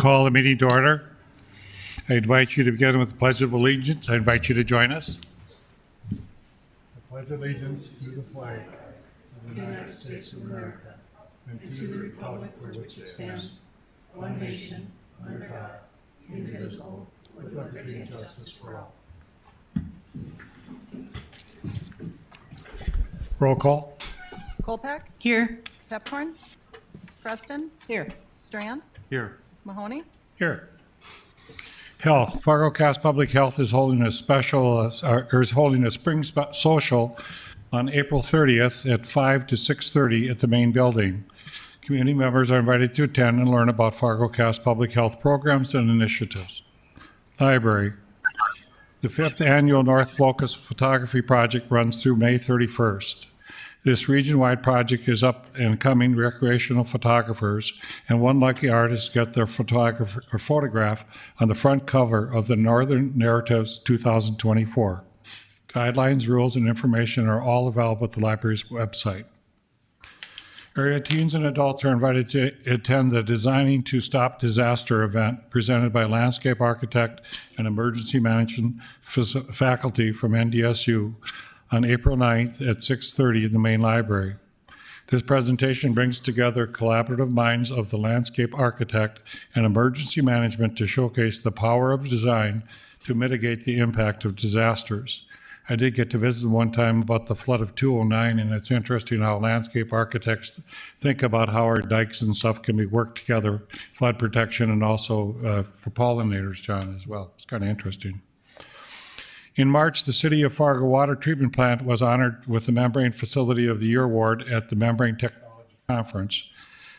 Call the meeting to order. I invite you to begin with the Pledge of Allegiance. I invite you to join us. I pledge allegiance to the flag of the United States of America and to the republic for which it stands, one nation, under God, indivisible, with liberty and justice for all. Roll call. Kolpak? Here. Pepcorn? Preston? Here. Strand? Here. Mahoney? Here. Health. Fargo Cast Public Health is holding a spring social on April 30th at 5 to 6:30 at the main building. Community members are invited to attend and learn about Fargo Cast Public Health programs and initiatives. Library. The 5th annual North Focus Photography Project runs through May 31st. This region-wide project is up and coming recreational photographers, and one lucky artist got their photograph on the front cover of the Northern Narratives 2024. Guidelines, rules, and information are all available at the library's website. Area teens and adults are invited to attend the Designing to Stop Disaster event presented by landscape architect and emergency management faculty from NDSU on April 9th at 6:30 in the main library. This presentation brings together collaborative minds of the landscape architect and emergency management to showcase the power of design to mitigate the impact of disasters. I did get to visit one time about the flood of 209, and it's interesting how landscape architects think about how our dikes and stuff can be worked together, flood protection and also for pollinators, John, as well. It's kind of interesting. In March, the City of Fargo Water Treatment Plant was honored with the Membrane Facility of the Year Award at the Membrane Technology Conference.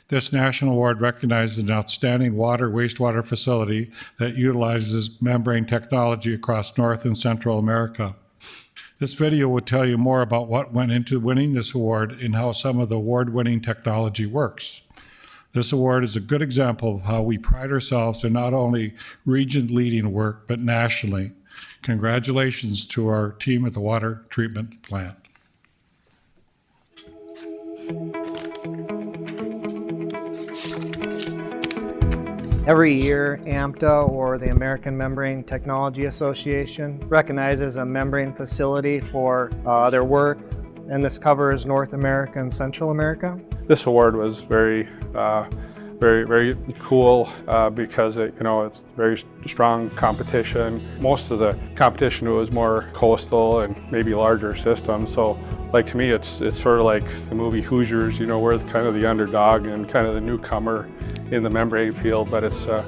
This national award recognizes an outstanding wastewater facility that utilizes membrane technology across North and Central America. This video will tell you more about what went into winning this award and how some of the award-winning technology works. This award is a good example of how we pride ourselves in not only region-leading work, but nationally. Congratulations to our team at the water treatment plant. Every year, AMTA, or the American Membrane Technology Association, recognizes a membrane facility for their work, and this covers North America and Central America. This award was very cool because it's very strong competition. Most of the competition was more coastal and maybe larger systems. So, like, to me, it's sort of like the movie Hoosiers. We're kind of the underdog and kind of the newcomer in the membrane field, but it's a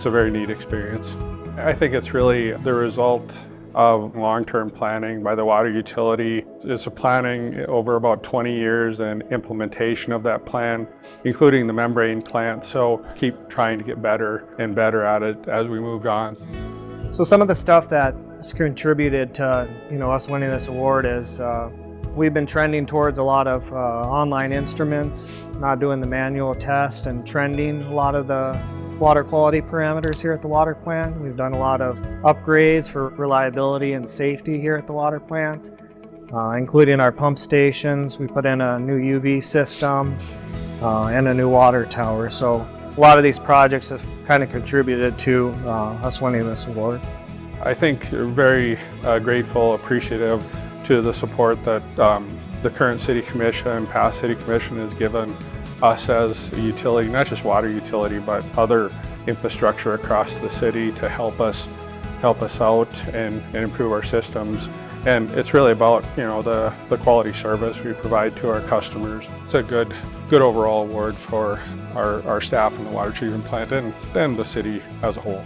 very neat experience. I think it's really the result of long-term planning by the water utility. It's a planning over about 20 years and implementation of that plan, including the membrane plant. So keep trying to get better and better at it as we move on. So some of the stuff that's contributed to us winning this award is we've been trending towards a lot of online instruments, not doing the manual test and trending a lot of the water quality parameters here at the water plant. We've done a lot of upgrades for reliability and safety here at the water plant, including our pump stations. We put in a new UV system and a new water tower. So a lot of these projects have kind of contributed to us winning this award. I think we're very grateful, appreciative to the support that the current City Commission and past City Commission has given us as a utility, not just water utility, but other infrastructure across the city to help us out and improve our systems. And it's really about the quality service we provide to our customers. It's a good overall award for our staff in the water treatment plant and the city as a whole.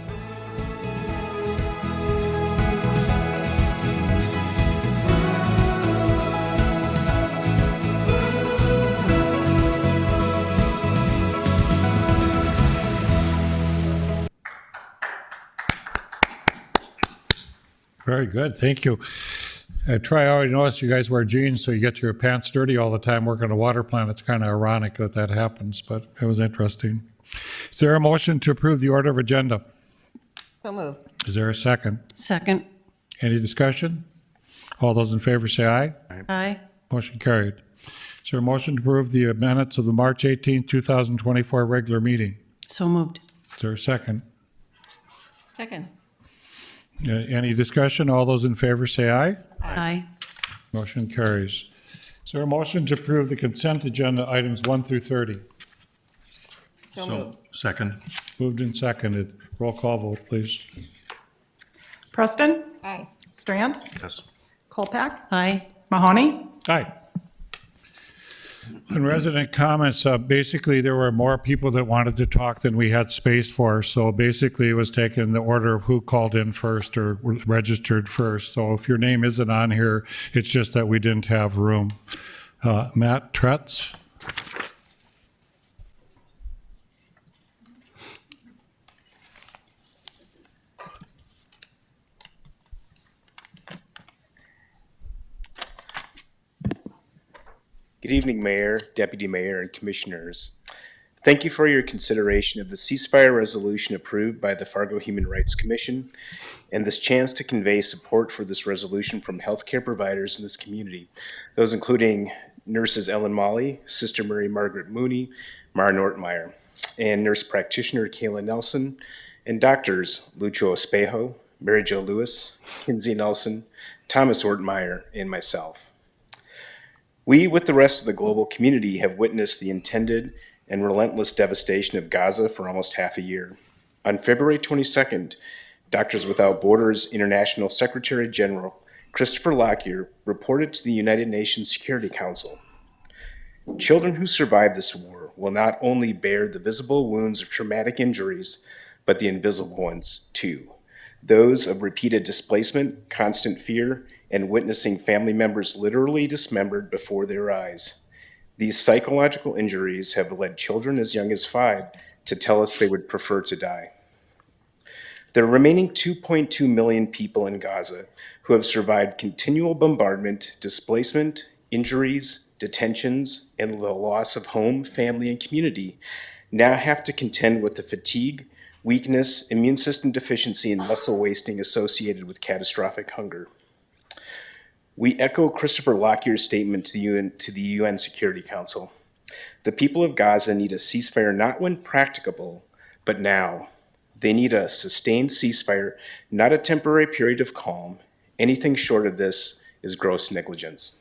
Very good, thank you. Troy, I already noticed you guys wear jeans, so you get your pants dirty all the time working a water plant. It's kind of ironic that happens, but it was interesting. Is there a motion to approve the order of agenda? So moved. Is there a second? Second. Any discussion? All those in favor say aye. Aye. Motion carried. Is there a motion to approve the minutes of the March 18, 2024 regular meeting? So moved. Is there a second? Second. Any discussion? All those in favor say aye. Aye. Motion carries. Is there a motion to approve the consent agenda items 1 through 30? So moved. Second. Moved and seconded. Roll call vote, please. Preston? Aye. Strand? Yes. Colpack? Aye. Mahoney? Aye. In resident comments, basically, there were more people that wanted to talk than we had space for. So basically, it was taken in the order of who called in first or registered first. So if your name isn't on here, it's just that we didn't have room. Matt Tretz? Good evening, Mayor, Deputy Mayor, and Commissioners. Thank you for your consideration of the ceasefire resolution approved by the Fargo Human Rights Commission and this chance to convey support for this resolution from healthcare providers in this community, those including nurses Ellen Molly, Sister Mary Margaret Mooney, Mara Nortmeyer, and nurse practitioner Kayla Nelson, and doctors Lucho Espejo, Mary Jo Lewis, Kinsey Nelson, Thomas Ortmeyer, and myself. We, with the rest of the global community, have witnessed the intended and relentless devastation of Gaza for almost half a year. On February 22nd, Doctors Without Borders International Secretary General Christopher Lockyer reported to the United Nations Security Council, "Children who survive this war will not only bear the visible wounds of traumatic injuries, but the invisible ones too. Those of repeated displacement, constant fear, and witnessing family members literally dismembered before their eyes. These psychological injuries have led children as young as 5 to tell us they would prefer to die." The remaining 2.2 million people in Gaza who have survived continual bombardment, displacement, injuries, detentions, and the loss of home, family, and community now have to contend with the fatigue, weakness, immune system deficiency, and muscle wasting associated with catastrophic hunger. We echo Christopher Lockyer's statement to the UN Security Council. The people of Gaza need a ceasefire not when practicable, but now. They need a sustained ceasefire, not a temporary period of calm. Anything short of this is gross negligence.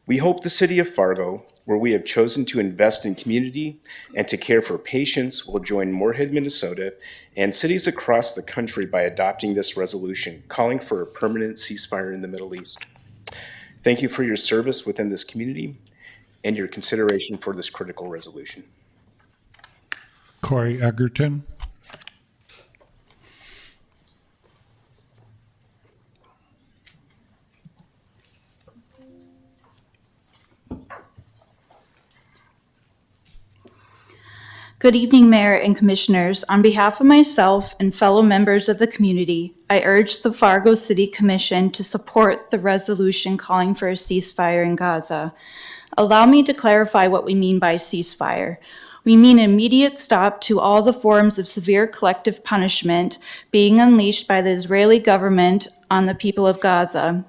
We hope the city of Fargo, where we have chosen to invest in community and to care for patients, will join Moorhead, Minnesota, and cities across the country by adopting this resolution, calling for a permanent ceasefire in the Middle East. Thank you for your service within this community and your consideration for this critical resolution. Corey Egerton? Good evening, Mayor and Commissioners. On behalf of myself and fellow members of the community, I urge the Fargo City Commission to support the resolution calling for a ceasefire in Gaza. Allow me to clarify what we mean by ceasefire. We mean an immediate stop to all the forms of severe collective punishment being unleashed by the Israeli government on the people of Gaza.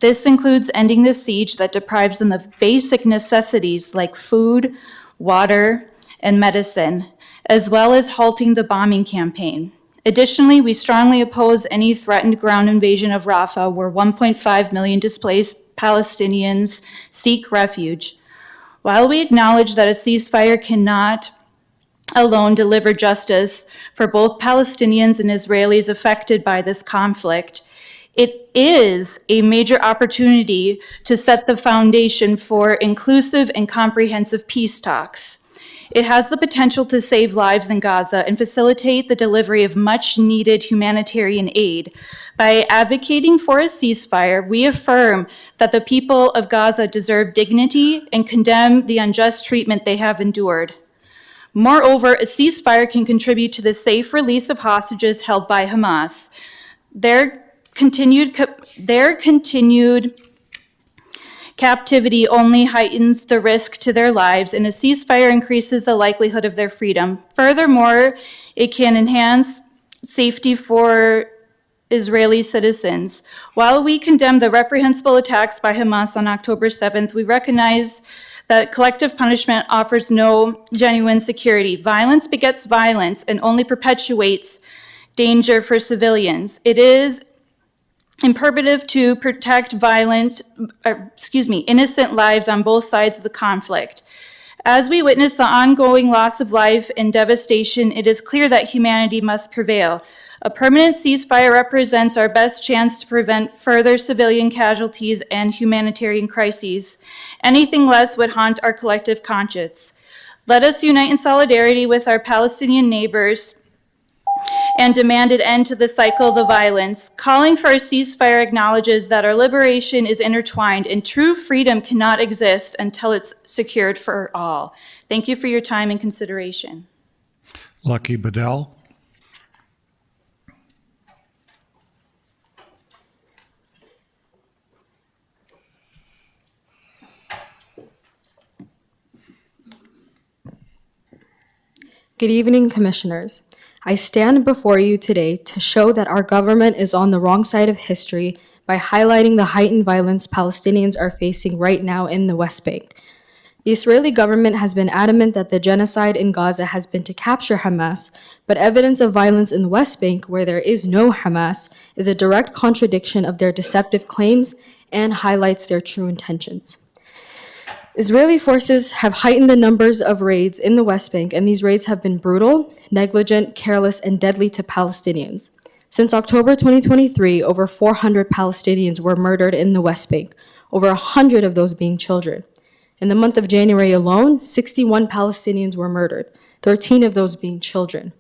This includes ending the siege that deprives them of basic necessities like food, water, and medicine, as well as halting the bombing campaign. Additionally, we strongly oppose any threatened ground invasion of Rafah, where 1.5 million displaced Palestinians seek refuge. While we acknowledge that a ceasefire cannot alone deliver justice for both Palestinians and Israelis affected by this conflict, it is a major opportunity to set the foundation for inclusive and comprehensive peace talks. It has the potential to save lives in Gaza and facilitate the delivery of much-needed humanitarian aid. By advocating for a ceasefire, we affirm that the people of Gaza deserve dignity and condemn the unjust treatment they have endured. Moreover, a ceasefire can contribute to the safe release of hostages held by Hamas. Their continued captivity only heightens the risk to their lives, and a ceasefire increases the likelihood of their freedom. Furthermore, it can enhance safety for Israeli citizens. While we condemn the reprehensible attacks by Hamas on October 7th, we recognize that collective punishment offers no genuine security. Violence begets violence and only perpetuates danger for civilians. It is imperative to protect innocent lives on both sides of the conflict. As we witness the ongoing loss of life and devastation, it is clear that humanity must prevail. A permanent ceasefire represents our best chance to prevent further civilian casualties and humanitarian crises. Anything less would haunt our collective conscience. Let us unite in solidarity with our Palestinian neighbors and demand an end to the cycle of the violence. Calling for a ceasefire acknowledges that our liberation is intertwined and true freedom cannot exist until it's secured for all. Thank you for your time and consideration. Lucky Bedell. Good evening, Commissioners. I stand before you today to show that our government is on the wrong side of history by highlighting the heightened violence Palestinians are facing right now in the West Bank. The Israeli government has been adamant that the genocide in Gaza has been to capture Hamas, but evidence of violence in the West Bank, where there is no Hamas, is a direct contradiction of their deceptive claims and highlights their true intentions. Israeli forces have heightened the numbers of raids in the West Bank, and these raids have been brutal, negligent, careless, and deadly to Palestinians. Since October 2023, over 400 Palestinians were murdered in the West Bank, over 100 of those being children. In the month of January alone, 61 Palestinians were murdered, 13 of those being children.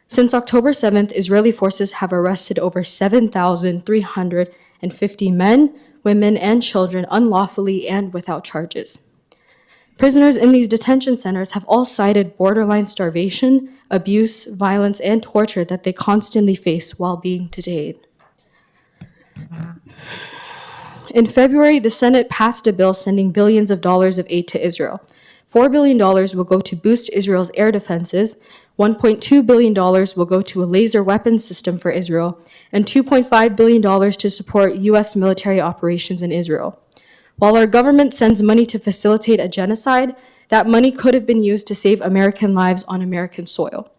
Since October 7th, Israeli forces have arrested over 7,350 men, women, and children unlawfully and without charges. Prisoners in these detention centers have all cited borderline starvation, abuse, violence, and torture that they constantly face while being detained. In February, the Senate passed a bill sending billions of dollars of aid to Israel. $4 billion will go to boost Israel's air defenses, $1.2 billion will go to a laser weapons system for Israel, and $2.5 billion to support U.S. military operations in Israel. While our government sends money to facilitate a genocide, that money could have been used to save American lives on American soil.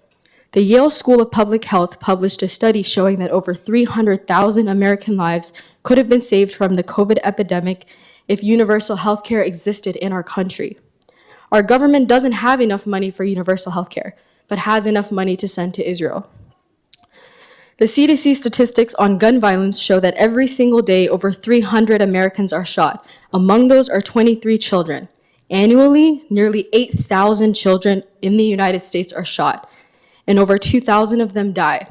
The Yale School of Public Health published a study showing that over 300,000 American lives could have been saved from the COVID epidemic if universal health care existed in our country. Our government doesn't have enough money for universal health care, but has enough money to send to Israel. The CDC statistics on gun violence show that every single day, over 300 Americans are shot. Among those are 23 children. Annually, nearly 8,000 children in the United States are shot, and over 2,000 of them die.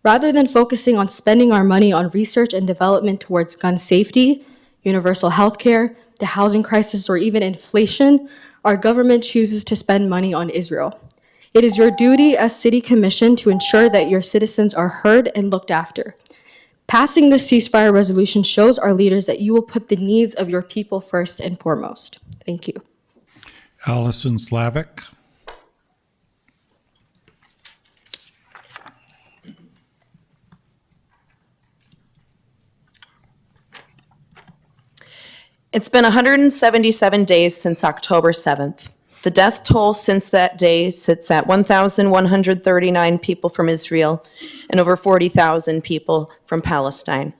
Rather than focusing on spending our money on research and development towards gun safety, universal health care, the housing crisis, or even inflation, our government chooses to spend money on Israel. It is your duty as City Commission to ensure that your citizens are heard and looked after. Passing this ceasefire resolution shows our leaders that you will put the needs of your people first and foremost. Thank you. Allison Slavic. It's been 177 days since October 7th. The death toll since that day sits at 1,139 people from Israel and over 40,000 people from Palestine.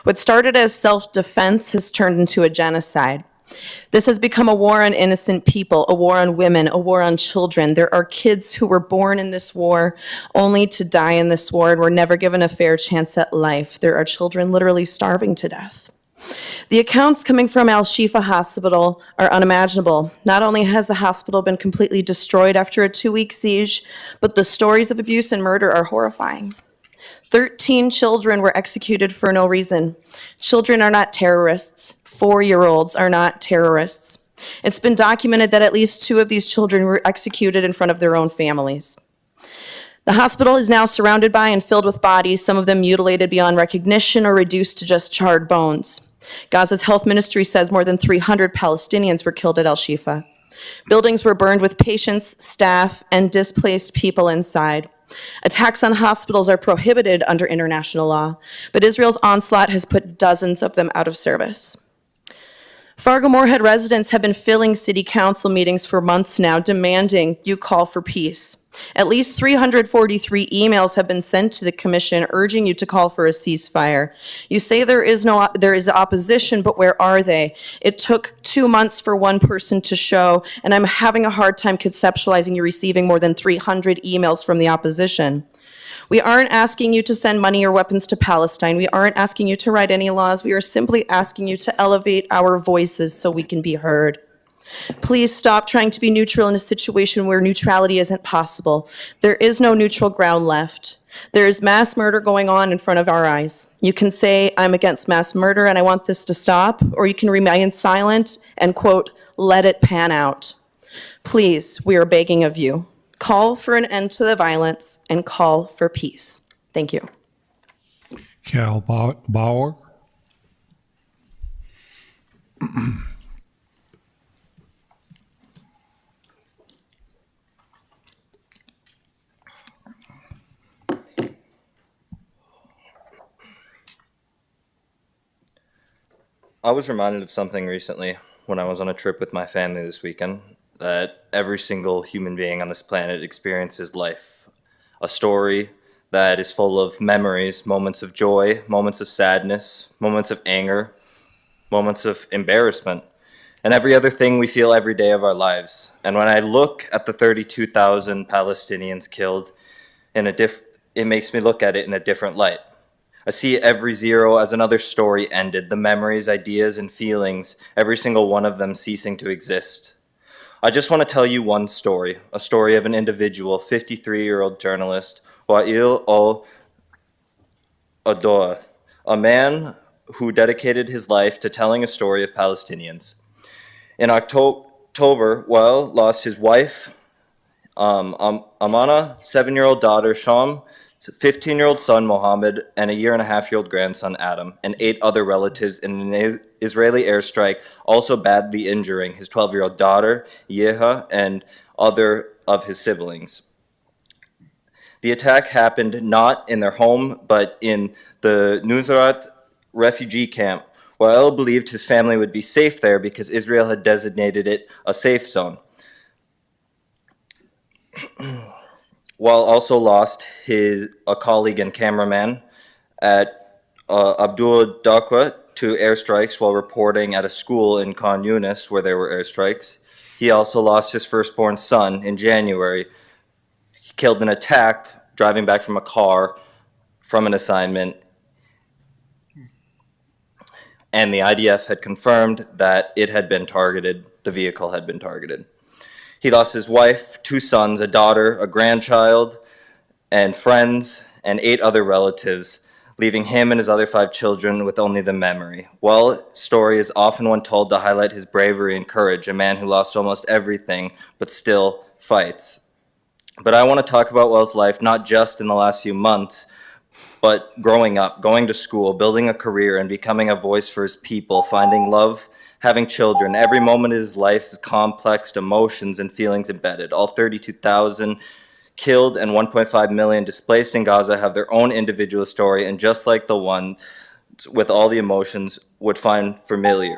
What started as self-defense has turned into a genocide. This has become a war on innocent people, a war on women, a war on children. There are kids who were born in this war only to die in this war and were never given a fair chance at life. There are children literally starving to death. The accounts coming from Al-Shifa Hospital are unimaginable. Not only has the hospital been completely destroyed after a 2-week siege, but the stories of abuse and murder are horrifying. 13 children were executed for no reason. Children are not terrorists. 4-year-olds are not terrorists. It's been documented that at least 2 of these children were executed in front of their own families. The hospital is now surrounded by and filled with bodies, some of them mutilated beyond recognition or reduced to just charred bones. Gaza's health ministry says more than 300 Palestinians were killed at Al-Shifa. Buildings were burned with patients, staff, and displaced people inside. Attacks on hospitals are prohibited under international law, but Israel's onslaught has put dozens of them out of service. Fargo-Moorhead residents have been filling city council meetings for months now, demanding you call for peace. At least 343 emails have been sent to the commission urging you to call for a ceasefire. You say there is opposition, but where are they? It took 2 months for one person to show, and I'm having a hard time conceptualizing you receiving more than 300 emails from the opposition. We aren't asking you to send money or weapons to Palestine. We aren't asking you to write any laws. We are simply asking you to elevate our voices so we can be heard. Please stop trying to be neutral in a situation where neutrality isn't possible. There is no neutral ground left. There is mass murder going on in front of our eyes. You can say, I'm against mass murder and I want this to stop, or you can remain silent and, quote, let it pan out. Please, we are begging of you. Call for an end to the violence and call for peace. Thank you. Cal Bauer. I was reminded of something recently when I was on a trip with my family this weekend, that every single human being on this planet experiences life. A story that is full of memories, moments of joy, moments of sadness, moments of anger, moments of embarrassment, and every other thing we feel every day of our lives. And when I look at the 32,000 Palestinians killed, it makes me look at it in a different light. I see every zero as another story ended, the memories, ideas, and feelings, every single one of them ceasing to exist. I just want to tell you one story, a story of an individual, 53-year-old journalist, Wael al-Adoa, a man who dedicated his life to telling a story of Palestinians. In October, Wael lost his wife, Amana, 7-year-old daughter, Sham, 15-year-old son, Mohammed, and a 1.5-year-old grandson, Adam, and 8 other relatives in an Israeli airstrike, also badly injuring his 12-year-old daughter, Yeha, and other of his siblings. The attack happened not in their home, but in the Nusrat refugee camp. Wael believed his family would be safe there because Israel had designated it a safe zone. Wael also lost a colleague and cameraman at Abdul Dakwa to airstrikes while reporting at a school in Khan Yunis where there were airstrikes. He also lost his firstborn son in January. He killed in an attack driving back from a car from an assignment. And the IDF had confirmed that it had been targeted, the vehicle had been targeted. He lost his wife, 2 sons, a daughter, a grandchild, and friends, and 8 other relatives, leaving him and his other 5 children with only the memory. Wael's story is often one told to highlight his bravery and courage, a man who lost almost everything, but still fights. But I want to talk about Wael's life not just in the last few months, but growing up, going to school, building a career, and becoming a voice for his people, finding love, having children. Every moment of his life is complex emotions and feelings embedded. All 32,000 killed and 1.5 million displaced in Gaza have their own individual story, and just like the one with all the emotions would find familiar.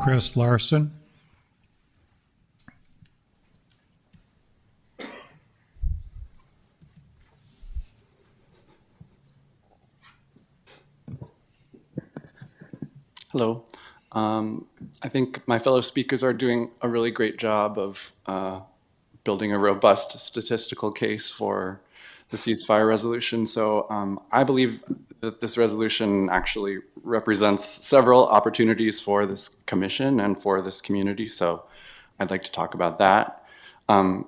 Chris Larson. Hello. I think my fellow speakers are doing a really great job of building a robust statistical case for the ceasefire resolution. So I believe that this resolution actually represents several opportunities for this commission and for this community. So I'd like to talk about that.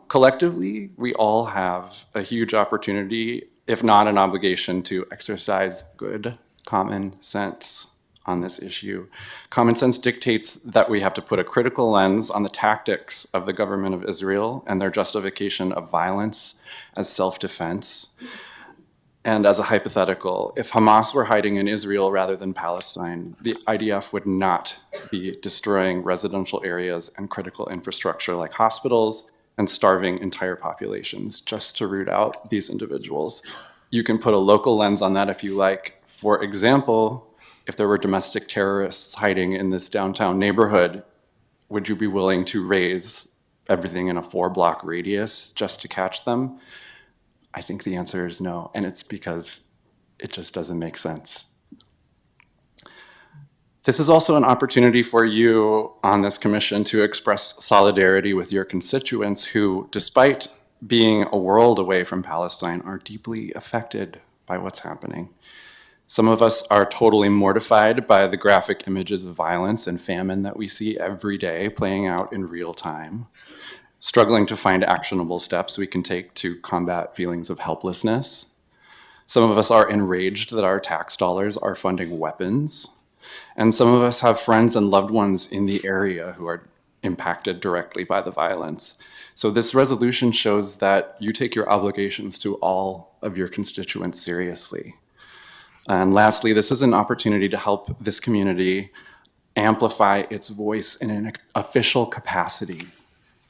Collectively, we all have a huge opportunity, if not an obligation, to exercise good common sense on this issue. Common sense dictates that we have to put a critical lens on the tactics of the government of Israel and their justification of violence as self-defense. And as a hypothetical, if Hamas were hiding in Israel rather than Palestine, the IDF would not be destroying residential areas and critical infrastructure like hospitals and starving entire populations just to root out these individuals. You can put a local lens on that if you like. For example, if there were domestic terrorists hiding in this downtown neighborhood, would you be willing to raise everything in a 4-block radius just to catch them? I think the answer is no, and it's because it just doesn't make sense. This is also an opportunity for you on this commission to express solidarity with your constituents who, despite being a world away from Palestine, are deeply affected by what's happening. Some of us are totally mortified by the graphic images of violence and famine that we see every day playing out in real time, struggling to find actionable steps we can take to combat feelings of helplessness. Some of us are enraged that our tax dollars are funding weapons. And some of us have friends and loved ones in the area who are impacted directly by the violence. So this resolution shows that you take your obligations to all of your constituents seriously. And lastly, this is an opportunity to help this community amplify its voice in an official capacity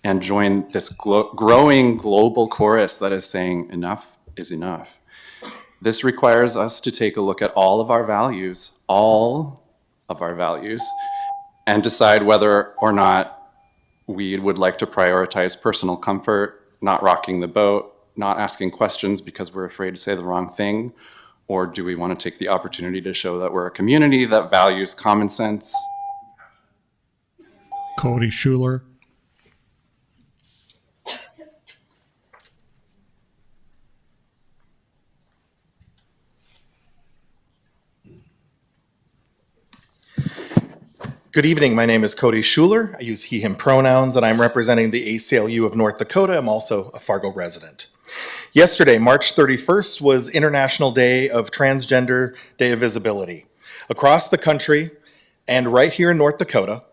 and join this growing global chorus that is saying enough is enough. This requires us to take a look at all of our values, and decide whether or not we would like to prioritize personal comfort, not rocking the boat, not asking questions because we're afraid to say the wrong thing, or do we want to take the opportunity to show that we're a community that values common sense? Cody Schuler. Good evening. My name is Cody Schuler. I use he, him pronouns, and I'm representing the ACLU of North Dakota. I'm also a Fargo resident. Yesterday, March 31st, was International Day of Transgender Day of Visibility. Across the country and right here in North Dakota,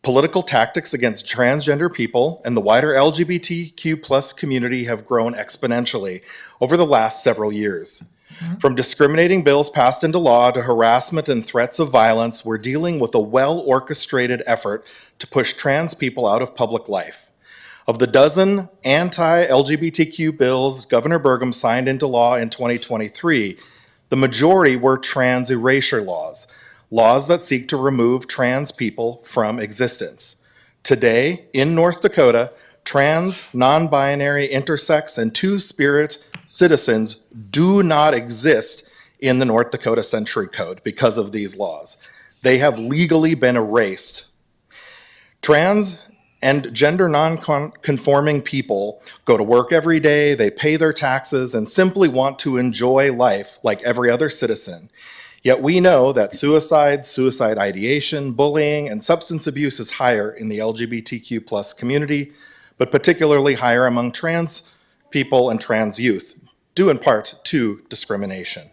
political tactics against transgender people and the wider LGBTQ plus community have grown exponentially over the last several years. From discriminating bills passed into law to harassment and threats of violence, we're dealing with a well-orchestrated effort to push trans people out of public life. Of the dozen anti-LGBTQ bills Governor Burgum signed into law in 2023, the majority were trans erasure laws, laws that seek to remove trans people from existence. Today, in North Dakota, trans, non-binary, intersex, and two-spirit citizens do not exist in the North Dakota Century Code because of these laws. They have legally been erased. Trans and gender non-conforming people go to work every day, they pay their taxes, and simply want to enjoy life like every other citizen. Yet we know that suicide, suicide ideation, bullying, and substance abuse is higher in the LGBTQ plus community, but particularly higher among trans people and trans youth, due in part to discrimination.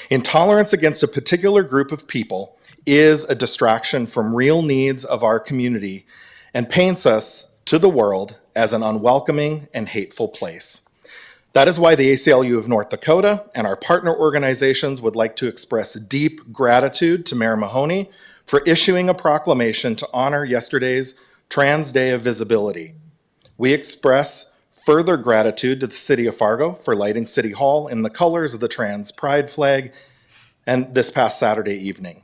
Intolerance against a particular group of people is a distraction from real needs of our community and paints us to the world as an unwelcoming and hateful place. That is why the ACLU of North Dakota and our partner organizations would like to express deep gratitude to Mayor Mahoney for issuing a proclamation to honor yesterday's Trans Day of Visibility. We express further gratitude to the City of Fargo for lighting City Hall in the colors of the trans pride flag and this past Saturday evening.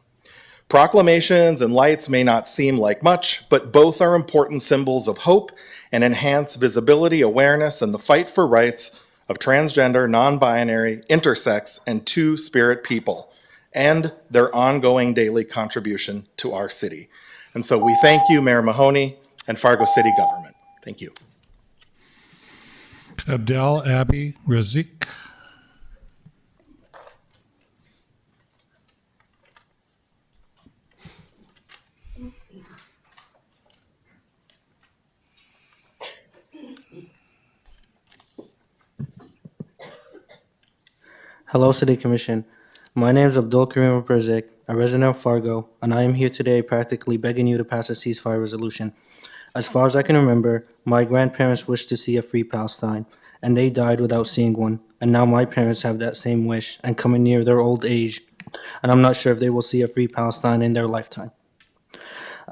Proclamations and lights may not seem like much, but both are important symbols of hope and enhance visibility, awareness, and the fight for rights of transgender, non-binary, intersex, and two-spirit people, and their ongoing daily contribution to our city. And so we thank you, Mayor Mahoney and Fargo City Government. Thank you. Abdel Abi Razik. Hello, City Commission. My name is Abdul Karim Perzik, a resident of Fargo, and I am here today practically begging you to pass a ceasefire resolution. As far as I can remember, my grandparents wished to see a free Palestine, and they died without seeing one. And now my parents have that same wish and coming near their old age, and I'm not sure if they will see a free Palestine in their lifetime.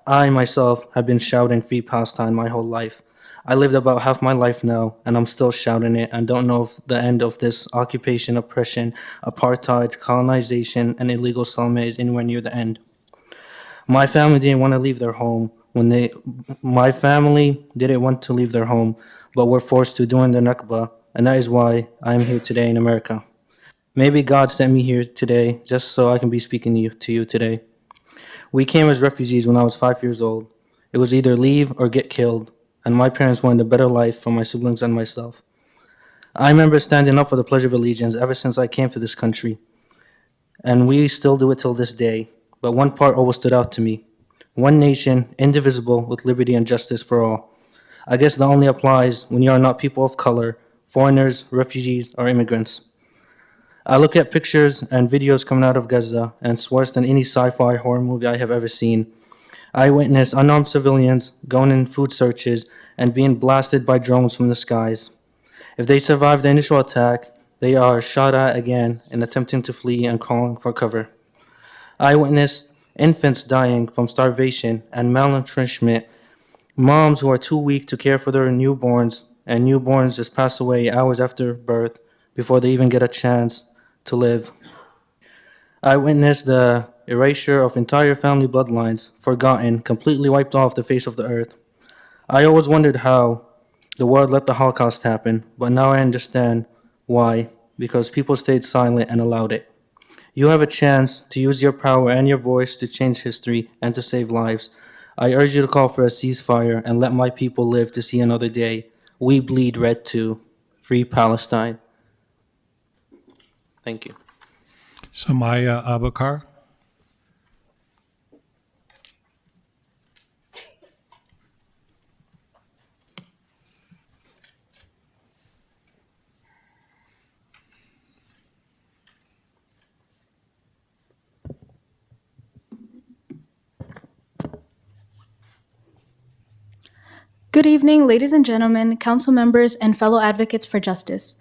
I myself have been shouting free Palestine my whole life. I lived about half my life now, and I'm still shouting it and don't know if the end of this occupation, oppression, apartheid, colonization, and illegal settlement is anywhere near the end. My family didn't want to leave their home my family didn't want to leave their home, but were forced to during the Nakba, and that is why I am here today in America. Maybe God sent me here today just so I can be speaking to you today. We came as refugees when I was 5 years old. It was either leave or get killed, and my parents wanted a better life for my siblings and myself. I remember standing up for the Pledge of Allegiance ever since I came to this country, and we still do it till this day. But one part always stood out to me. One nation, indivisible, with liberty and justice for all. I guess that only applies when you are not people of color, foreigners, refugees, or immigrants. I look at pictures and videos coming out of Gaza, and it's worse than any sci-fi horror movie I have ever seen. I witness unarmed civilians going in food searches and being blasted by drones from the skies. If they survive the initial attack, they are shot at again in attempting to flee and crawling for cover. I witnessed infants dying from starvation and malnutrition, moms who are too weak to care for their newborns, and newborns just pass away hours after birth before they even get a chance to live. I witnessed the erasure of entire family bloodlines, forgotten, completely wiped off the face of the earth. I always wondered how the world let the Holocaust happen, but now I understand why, because people stayed silent and allowed it. You have a chance to use your power and your voice to change history and to save lives. I urge you to call for a ceasefire and let my people live to see another day. We bleed red too. Free Palestine. Thank you. Samaya Abakar. Good evening, ladies and gentlemen, council members, and fellow advocates for justice.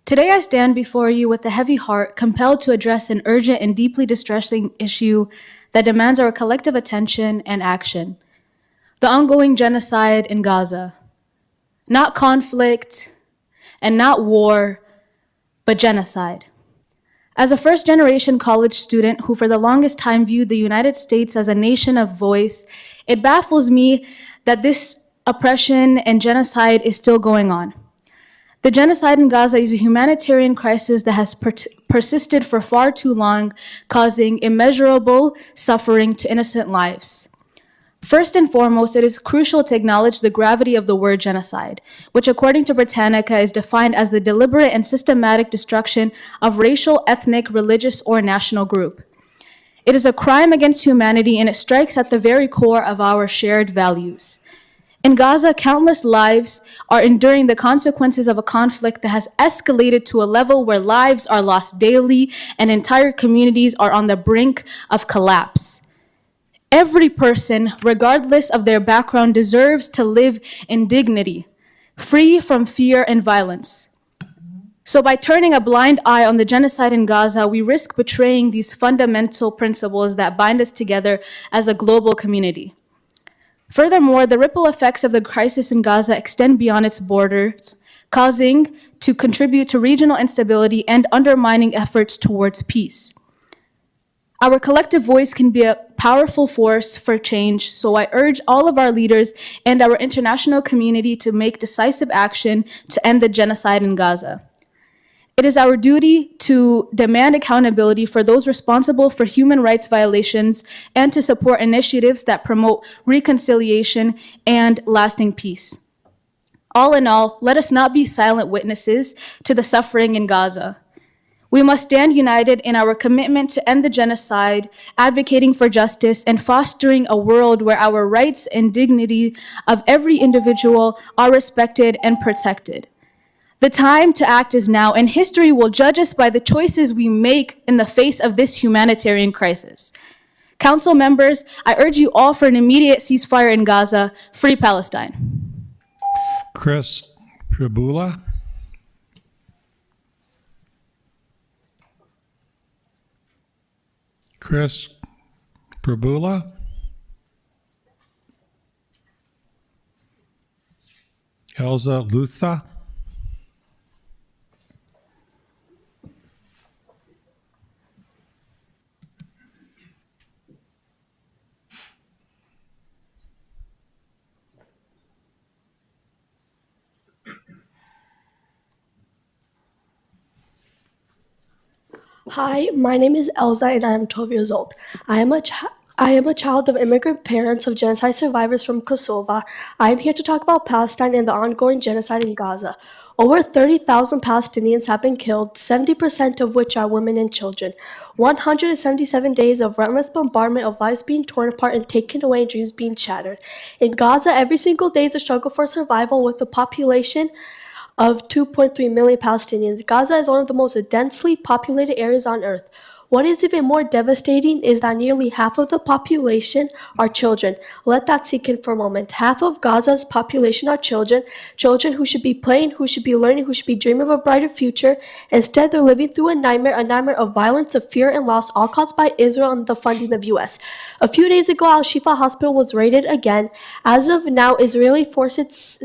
Today I stand before you with a heavy heart, compelled to address an urgent and deeply distressing issue that demands our collective attention and action. The ongoing genocide in Gaza. Not conflict and not war, but genocide. As a first-generation college student who for the longest time viewed the United States as a nation of voice, it baffles me that this oppression and genocide is still going on. The genocide in Gaza is a humanitarian crisis that has persisted for far too long, causing immeasurable suffering to innocent lives. First and foremost, it is crucial to acknowledge the gravity of the word genocide, which according to Britannica is defined as the deliberate and systematic destruction of racial, ethnic, religious, or national group. It is a crime against humanity, and it strikes at the very core of our shared values. In Gaza, countless lives are enduring the consequences of a conflict that has escalated to a level where lives are lost daily and entire communities are on the brink of collapse. Every person, regardless of their background, deserves to live in dignity, free from fear and violence. So by turning a blind eye on the genocide in Gaza, we risk betraying these fundamental principles that bind us together as a global community. Furthermore, the ripple effects of the crisis in Gaza extend beyond its borders, causing to contribute to regional instability and undermining efforts towards peace. Our collective voice can be a powerful force for change, so I urge all of our leaders and our international community to make decisive action to end the genocide in Gaza. It is our duty to demand accountability for those responsible for human rights violations and to support initiatives that promote reconciliation and lasting peace. All in all, let us not be silent witnesses to the suffering in Gaza. We must stand united in our commitment to end the genocide, advocating for justice, and fostering a world where our rights and dignity of every individual are respected and protected. The time to act is now, and history will judge us by the choices we make in the face of this humanitarian crisis. Council members, I urge you all for an immediate ceasefire in Gaza. Free Palestine. Chris Pribula. Chris Pribula. Elza Lutha. Hi, my name is Elza and I am 12 years old. I am a child of immigrant parents of genocide survivors from Kosovo. I am here to talk about Palestine and the ongoing genocide in Gaza. Over 30,000 Palestinians have been killed, 70% of which are women and children. 177 days of relentless bombardment of lives being torn apart and taken away and dreams being shattered. In Gaza, every single day is a struggle for survival with a population of 2.3 million Palestinians. Gaza is one of the most densely populated areas on earth. What is even more devastating is that nearly half of the population are children. Let that sink in for a moment. Half of Gaza's population are children, children who should be playing, who should be learning, who should be dreaming of a brighter future. Instead, they're living through a nightmare of violence, of fear and loss, all caused by Israel and the funding of U.S. A few days ago, Al-Shifa Hospital was raided again. As of now, Israeli forces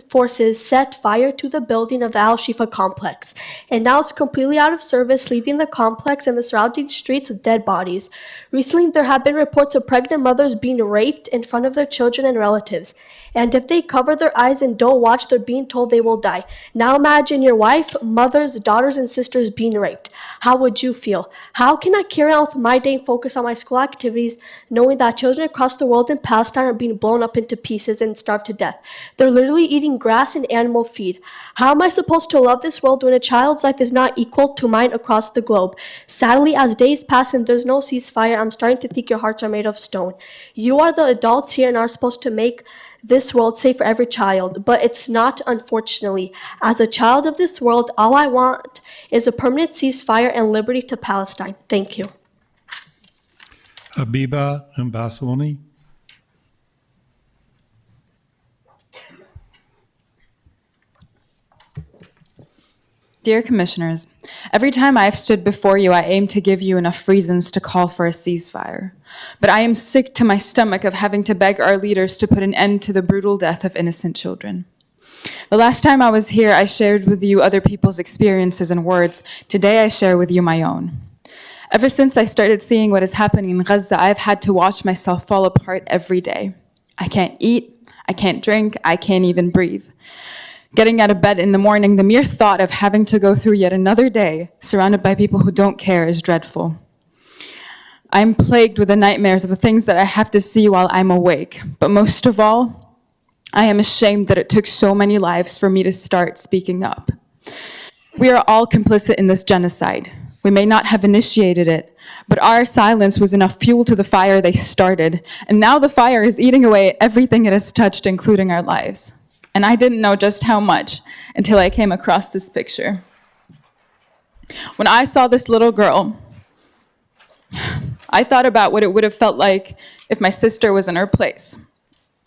set fire to the building of the Al-Shifa complex, and now it's completely out of service, leaving the complex and the surrounding streets with dead bodies. Recently, there have been reports of pregnant mothers being raped in front of their children and relatives. And if they cover their eyes and don't watch, they're being told they will die. Now imagine your wife, mothers, daughters, and sisters being raped. How would you feel? How can I carry on with my day and focus on my school activities, knowing that children across the world in Palestine are being blown up into pieces and starved to death? They're literally eating grass and animal feed. How am I supposed to love this world when a child's life is not equal to mine across the globe? Sadly, as days pass and there's no ceasefire, I'm starting to think your hearts are made of stone. You are the adults here and are supposed to make this world safe for every child, but it's not, unfortunately. As a child of this world, all I want is a permanent ceasefire and liberty to Palestine. Thank you. Abiba Mbasoni. Dear Commissioners, every time I've stood before you, I aim to give you enough reasons to call for a ceasefire. But I am sick to my stomach of having to beg our leaders to put an end to the brutal death of innocent children. The last time I was here, I shared with you other people's experiences and words. Today, I share with you my own. Ever since I started seeing what is happening in Gaza, I've had to watch myself fall apart every day. I can't eat, I can't drink, I can't even breathe. Getting out of bed in the morning, the mere thought of having to go through yet another day surrounded by people who don't care is dreadful. I'm plagued with the nightmares of the things that I have to see while I'm awake. But most of all, I am ashamed that it took so many lives for me to start speaking up. We are all complicit in this genocide. We may not have initiated it, but our silence was enough fuel to the fire they started. And now the fire is eating away at everything it has touched, including our lives. And I didn't know just how much until I came across this picture. When I saw this little girl, I thought about what it would have felt like if my sister was in her place.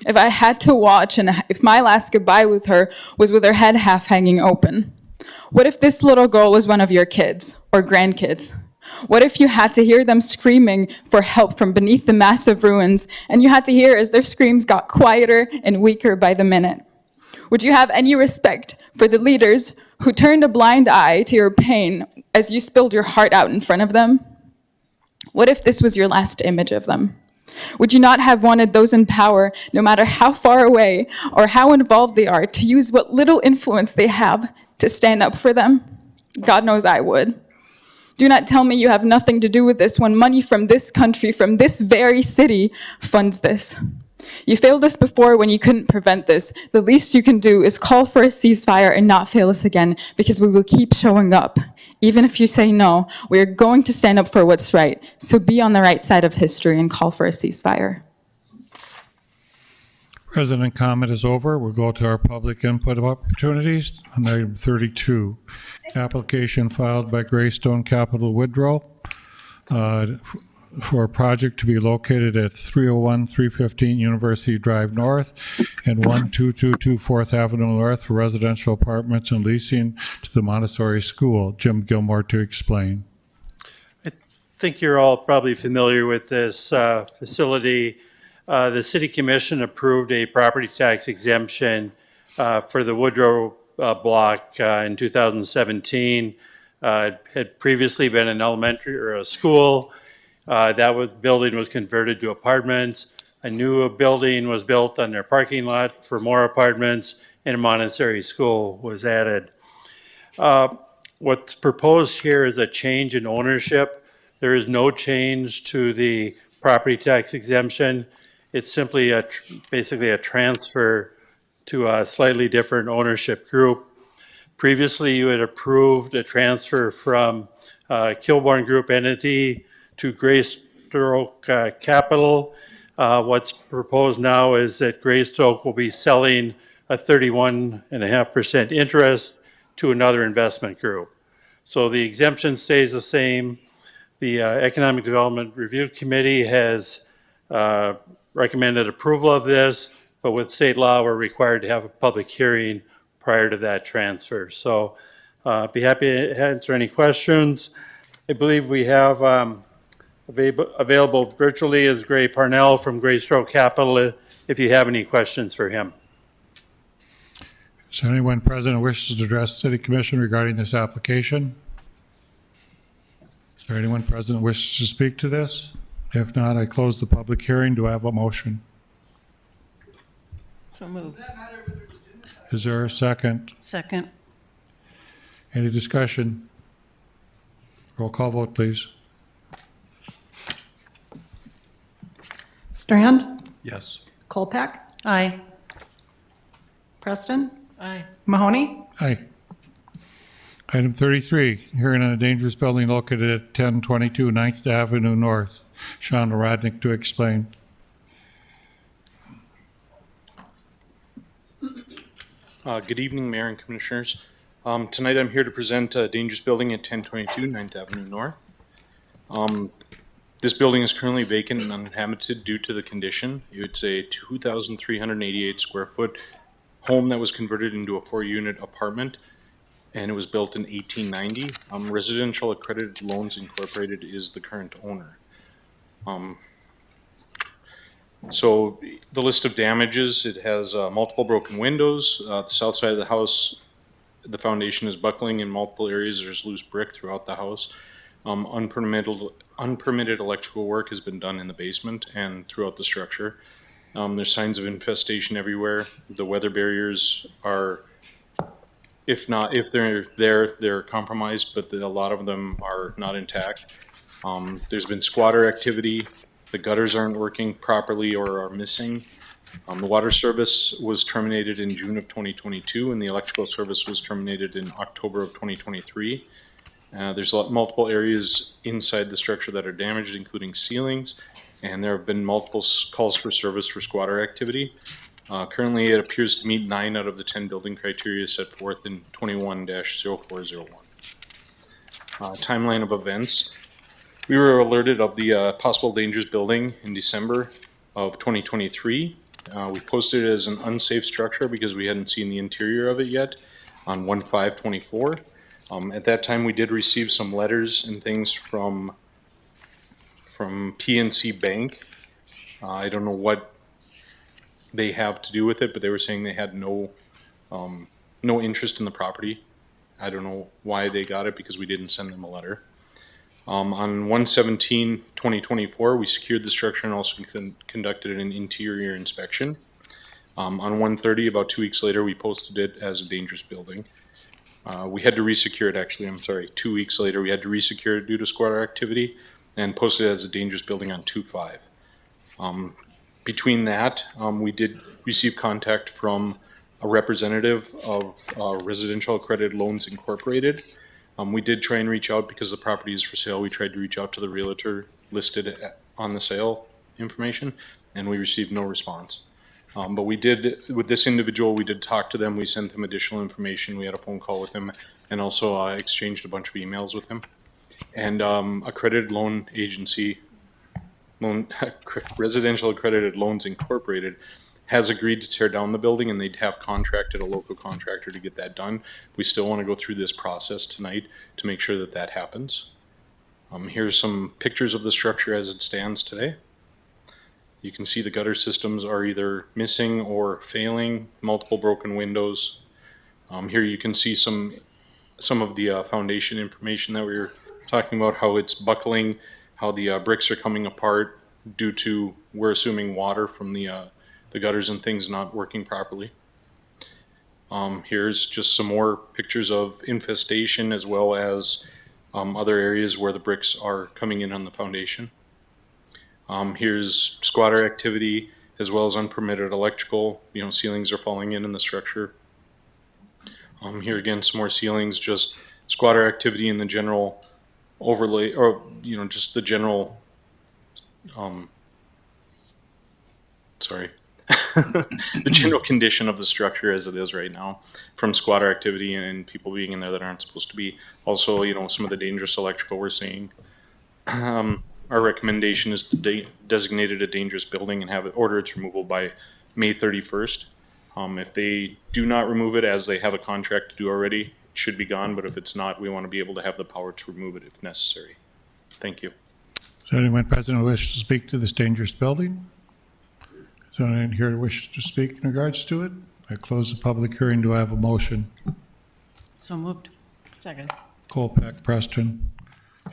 If I had to watch and if my last goodbye with her was with her head half hanging open. What if this little girl was one of your kids or grandkids? What if you had to hear them screaming for help from beneath the massive ruins, and you had to hear as their screams got quieter and weaker by the minute? Would you have any respect for the leaders who turned a blind eye to your pain as you spilled your heart out in front of them? What if this was your last image of them? Would you not have wanted those in power, no matter how far away or how involved they are, to use what little influence they have to stand up for them? God knows I would. Do not tell me you have nothing to do with this when money from this country, from this very city, funds this. You failed us before when you couldn't prevent this. The least you can do is call for a ceasefire and not fail us again, because we will keep showing up. Even if you say no, we are going to stand up for what's right. So be on the right side of history and call for a ceasefire. President comment is over. We'll go to our public input opportunities. On item 32, application filed by Greystone Capital Woodrow for a project to be located at 301-315 University Drive North and 12224 4th Avenue North for residential apartments and leasing to the Montessori School. Jim Gilmore to explain. I think you're all probably familiar with this facility. The City Commission approved a property tax exemption for the Woodrow block in 2017. It had previously been an elementary or a school. Building was converted to apartments. A new building was built on their parking lot for more apartments, and a Montessori school was added. What's proposed here is a change in ownership. There is no change to the property tax exemption. It's simply basically a transfer to a slightly different ownership group. Previously, you had approved a transfer from Kilbourne Group entity to Greystroke Capital. What's proposed now is that Greystroke will be selling a 31.5% interest to another investment group. So the exemption stays the same. The Economic Development Review Committee has recommended approval of this, but with state law, we're required to have a public hearing prior to that transfer. So be happy to answer any questions. I believe we have available virtually is Gray Parnell from Greystroke Capital if you have any questions for him. Is there anyone present who wishes to address the City Commission regarding this application? Is there anyone present who wishes to speak to this? If not, I close the public hearing. Do I have a motion? So moved. Is there a second? Second. Any discussion? Roll call vote, please. Strand? Yes. Colpack? Aye. Preston? Aye. Mahoney? Aye. Item 33, hearing on a dangerous building located at 1022 9th Avenue North. Sean Radnick to explain. Good evening, Mayor and Commissioners. Tonight I'm here to present a dangerous building at 1022 9th Avenue North. This building is currently vacant and uninhabited due to the condition. It's a 2,388 square foot home that was converted into a 4-unit apartment, and it was built in 1890. Residential Accredited Loans Incorporated is the current owner. So the list of damages, it has multiple broken windows. The south side of the house, the foundation is buckling in multiple areas. There's loose brick throughout the house. Unpermitted electrical work has been done in the basement and throughout the structure. There's signs of infestation everywhere. The weather barriers are, if they're there, they're compromised, but a lot of them are not intact. There's been squatter activity. The gutters aren't working properly or are missing. The water service was terminated in June of 2022, and the electrical service was terminated in October of 2023. There's multiple areas inside the structure that are damaged, including ceilings, and there have been multiple calls for service for squatter activity. Currently, it appears to meet 9 out of the 10 building criteria set forth in 21-0401. Timeline of events. We were alerted of the possible dangers building in December of 2023. We posted it as an unsafe structure because we hadn't seen the interior of it yet on 1/5/24. At that time, we did receive some letters and things from PNC Bank. I don't know what they have to do with it, but they were saying they had no interest in the property. I don't know why they got it because we didn't send them a letter. On 1/17/2024, we secured the structure and also conducted an interior inspection. On 1/30, about 2 weeks later, we posted it as a dangerous building. We had to resecure it, actually, 2 weeks later, we had to resecure it due to squatter activity and posted it as a dangerous building on 2/5. Between that, we did receive contact from a representative of Residential Accredited Loans Incorporated. We did try and reach out because the property is for sale. We tried to reach out to the realtor listed on the sale information, and we received no response. But we did, with this individual, we did talk to them. We sent them additional information. We had a phone call with him and also exchanged a bunch of emails with him. And Accredited Loan Agency, Residential Accredited Loans Incorporated, has agreed to tear down the building, and they'd have contracted a local contractor to get that done. We still want to go through this process tonight to make sure that that happens. Here's some pictures of the structure as it stands today. You can see the gutter systems are either missing or failing, multiple broken windows. Here you can see some of the foundation information that we were talking about, how it's buckling, how the bricks are coming apart due to, we're assuming, water from the gutters and things not working properly. Here's just some more pictures of infestation as well as other areas where the bricks are coming in on the foundation. Here's squatter activity as well as unpermitted electrical. Ceilings are falling in the structure. Here again, some more ceilings, just squatter activity in the general overlay, or just the general. The general condition of the structure as it is right now, from squatter activity and people being in there that aren't supposed to be. Also, some of the dangerous electrical we're seeing. Our recommendation is to designate it a dangerous building and have it order its removal by May 31st. If they do not remove it, as they have a contract to do already, it should be gone. But if it's not, we want to be able to have the power to remove it if necessary. Thank you. Is there anyone present who wishes to speak to this dangerous building? Is there anyone here who wishes to speak in regards to it? I close the public hearing. Do I have a motion? So moved. Second. Colpack, Preston.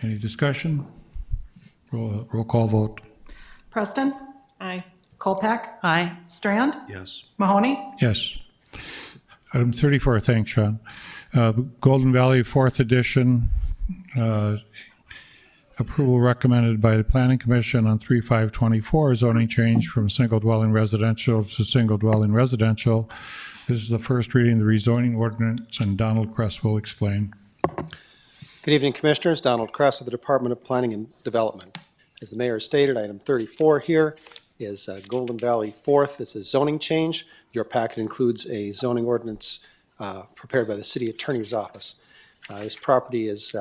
Any discussion? Roll call vote. Preston? Aye. Colpack? Aye. Strand? Yes. Mahoney? Yes. Item 34, thanks, Sean. Golden Valley 4th Edition, approval recommended by the Planning Commission on 3/5/24, zoning change from single dwelling residential to single dwelling residential. This is the first reading of the rezoning ordinance, and Donald Kress will explain. Good evening, Commissioners. Donald Kress of the Department of Planning and Development. As the Mayor stated, item 34 here is Golden Valley 4th. This is zoning change. Your packet includes a zoning ordinance prepared by the City Attorney's Office. This property is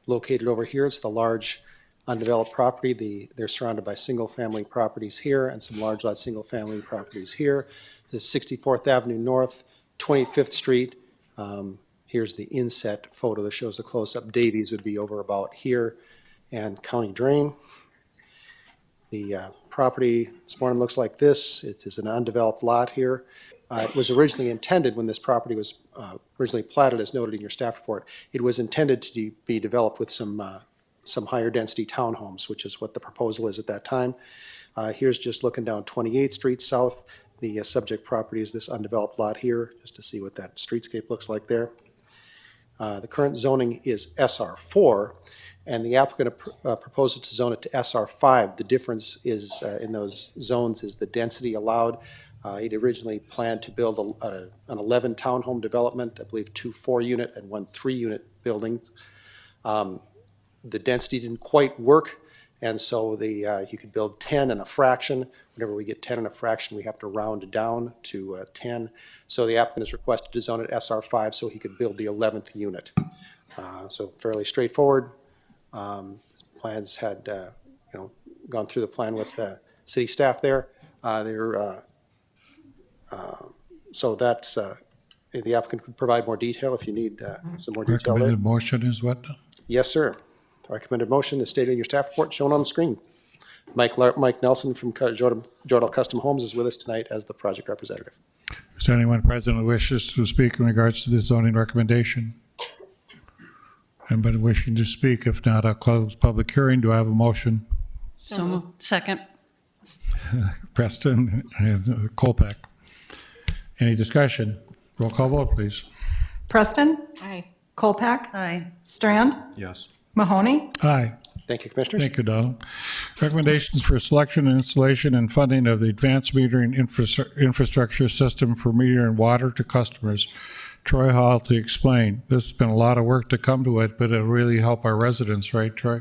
located over here. It's the large undeveloped property. They're surrounded by single-family properties here and some large lot single-family properties here. This is 64th Avenue North, 25th Street. Here's the inset photo that shows the close-up. Davies would be over about here, and County Drain. The property this morning looks like this. It is an undeveloped lot here. It was originally intended, when this property was originally platted, as noted in your staff report, it was intended to be developed with some higher density townhomes, which is what the proposal is at that time. Here's just looking down 28th Street South. The subject property is this undeveloped lot here, just to see what that streetscape looks like there. The current zoning is SR4, and the applicant proposes to zone it to SR5. The difference is in those zones is the density allowed. He'd originally planned to build an 11 townhome development, I believe 2 4-unit and 1 3-unit buildings. The density didn't quite work, and so you could build 10 and a fraction. Whenever we get 10 and a fraction, we have to round down to 10. So the applicant is requested to zone it SR5 so he could build the 11th unit. So fairly straightforward. His plans had gone through the plan with city staff there. So that's the applicant could provide more detail if you need some more detail there. Recommended motion is what? Yes, sir. The recommended motion is stated in your staff report shown on the screen. Mike Nelson from Jodel Custom Homes is with us tonight as the project representative. Is there anyone present who wishes to speak in regards to this zoning recommendation? Anybody wishing to speak? If not, I'll close public hearing. Do I have a motion? So moved. Second. Preston and Colpack. Any discussion? Roll call vote, please. Preston? Aye. Colpack? Aye. Strand? Yes. Mahoney? Aye. Thank you, Commissioners. Thank you, Donald. Recommendations for selection and installation and funding of the advanced metering infrastructure system for meter and water to customers. Troy Hall to explain. This has been a lot of work to come to it, but it'll really help our residents, right, Troy?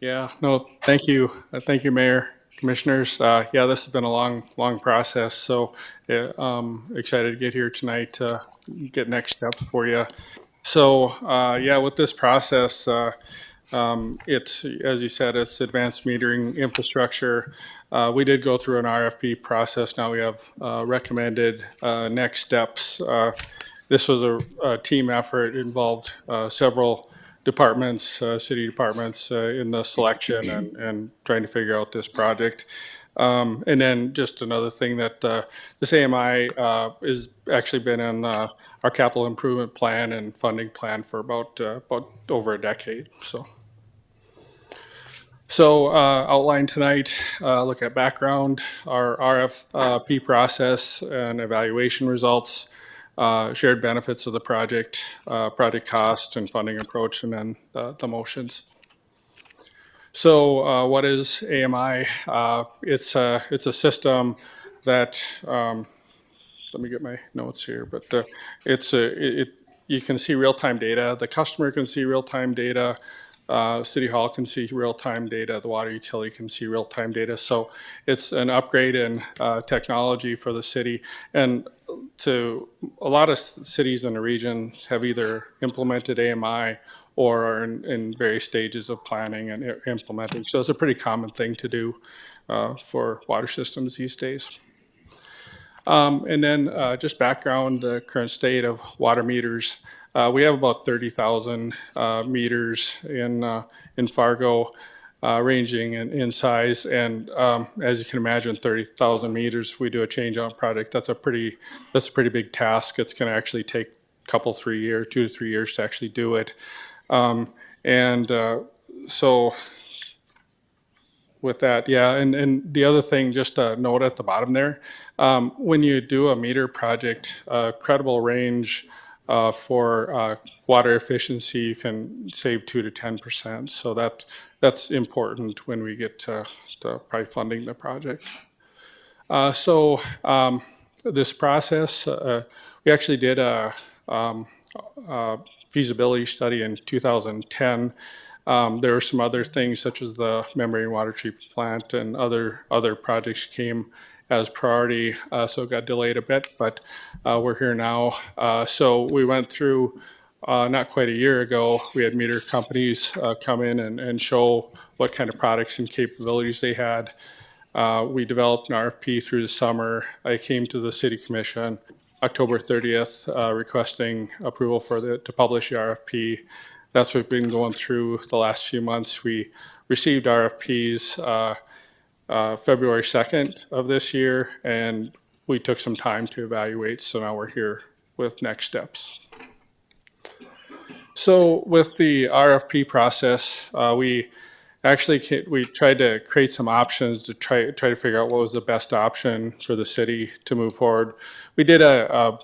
Yeah, no, thank you. Thank you, Mayor, Commissioners. Yeah, this has been a long process, so excited to get here tonight to get next steps for you. So, yeah, with this process, it's, as you said, it's advanced metering infrastructure. We did go through an RFP process. Now we have recommended next steps. This was a team effort. It involved several departments, city departments in the selection and trying to figure out this project. And then just another thing that this AMI is actually been in our capital improvement plan and funding plan for about over a decade. So outline tonight, look at background, our RFP process and evaluation results, shared benefits of the project, project cost and funding approach, and then the motions. So what is AMI? It's a system that, let me get my notes here, but you can see real-time data. The customer can see real-time data. City Hall can see real-time data. The water utility can see real-time data. So it's an upgrade in technology for the city. And a lot of cities in the region have either implemented AMI or are in various stages of planning and implementing. So it's a pretty common thing to do for water systems these days. And then just background, the current state of water meters. We have about 30,000 meters in Fargo, ranging in size. And as you can imagine, 30,000 meters, if we do a change out project, that's a pretty big task. It's going to actually take a couple, 2 to 3 years to actually do it. So with that, yeah, and the other thing, just a note at the bottom there, when you do a meter project, credible range for water efficiency, you can save 2 to 10%. So that's important when we get to probably funding the project. This process, we actually did a feasibility study in 2010. There were some other things such as the membrane water treatment plant and other projects came as priority, so it got delayed a bit, but we're here now. So we went through, not quite a year ago, we had meter companies come in and show what kind of products and capabilities they had. We developed an RFP through the summer. I came to the City Commission October 30th requesting approval to publish the RFP. That's what we've been going through the last few months. We received RFPs February 2nd of this year, and we took some time to evaluate, so now we're here with next steps. So with the RFP process, we tried to create some options to try to figure out what was the best option for the city to move forward. We did a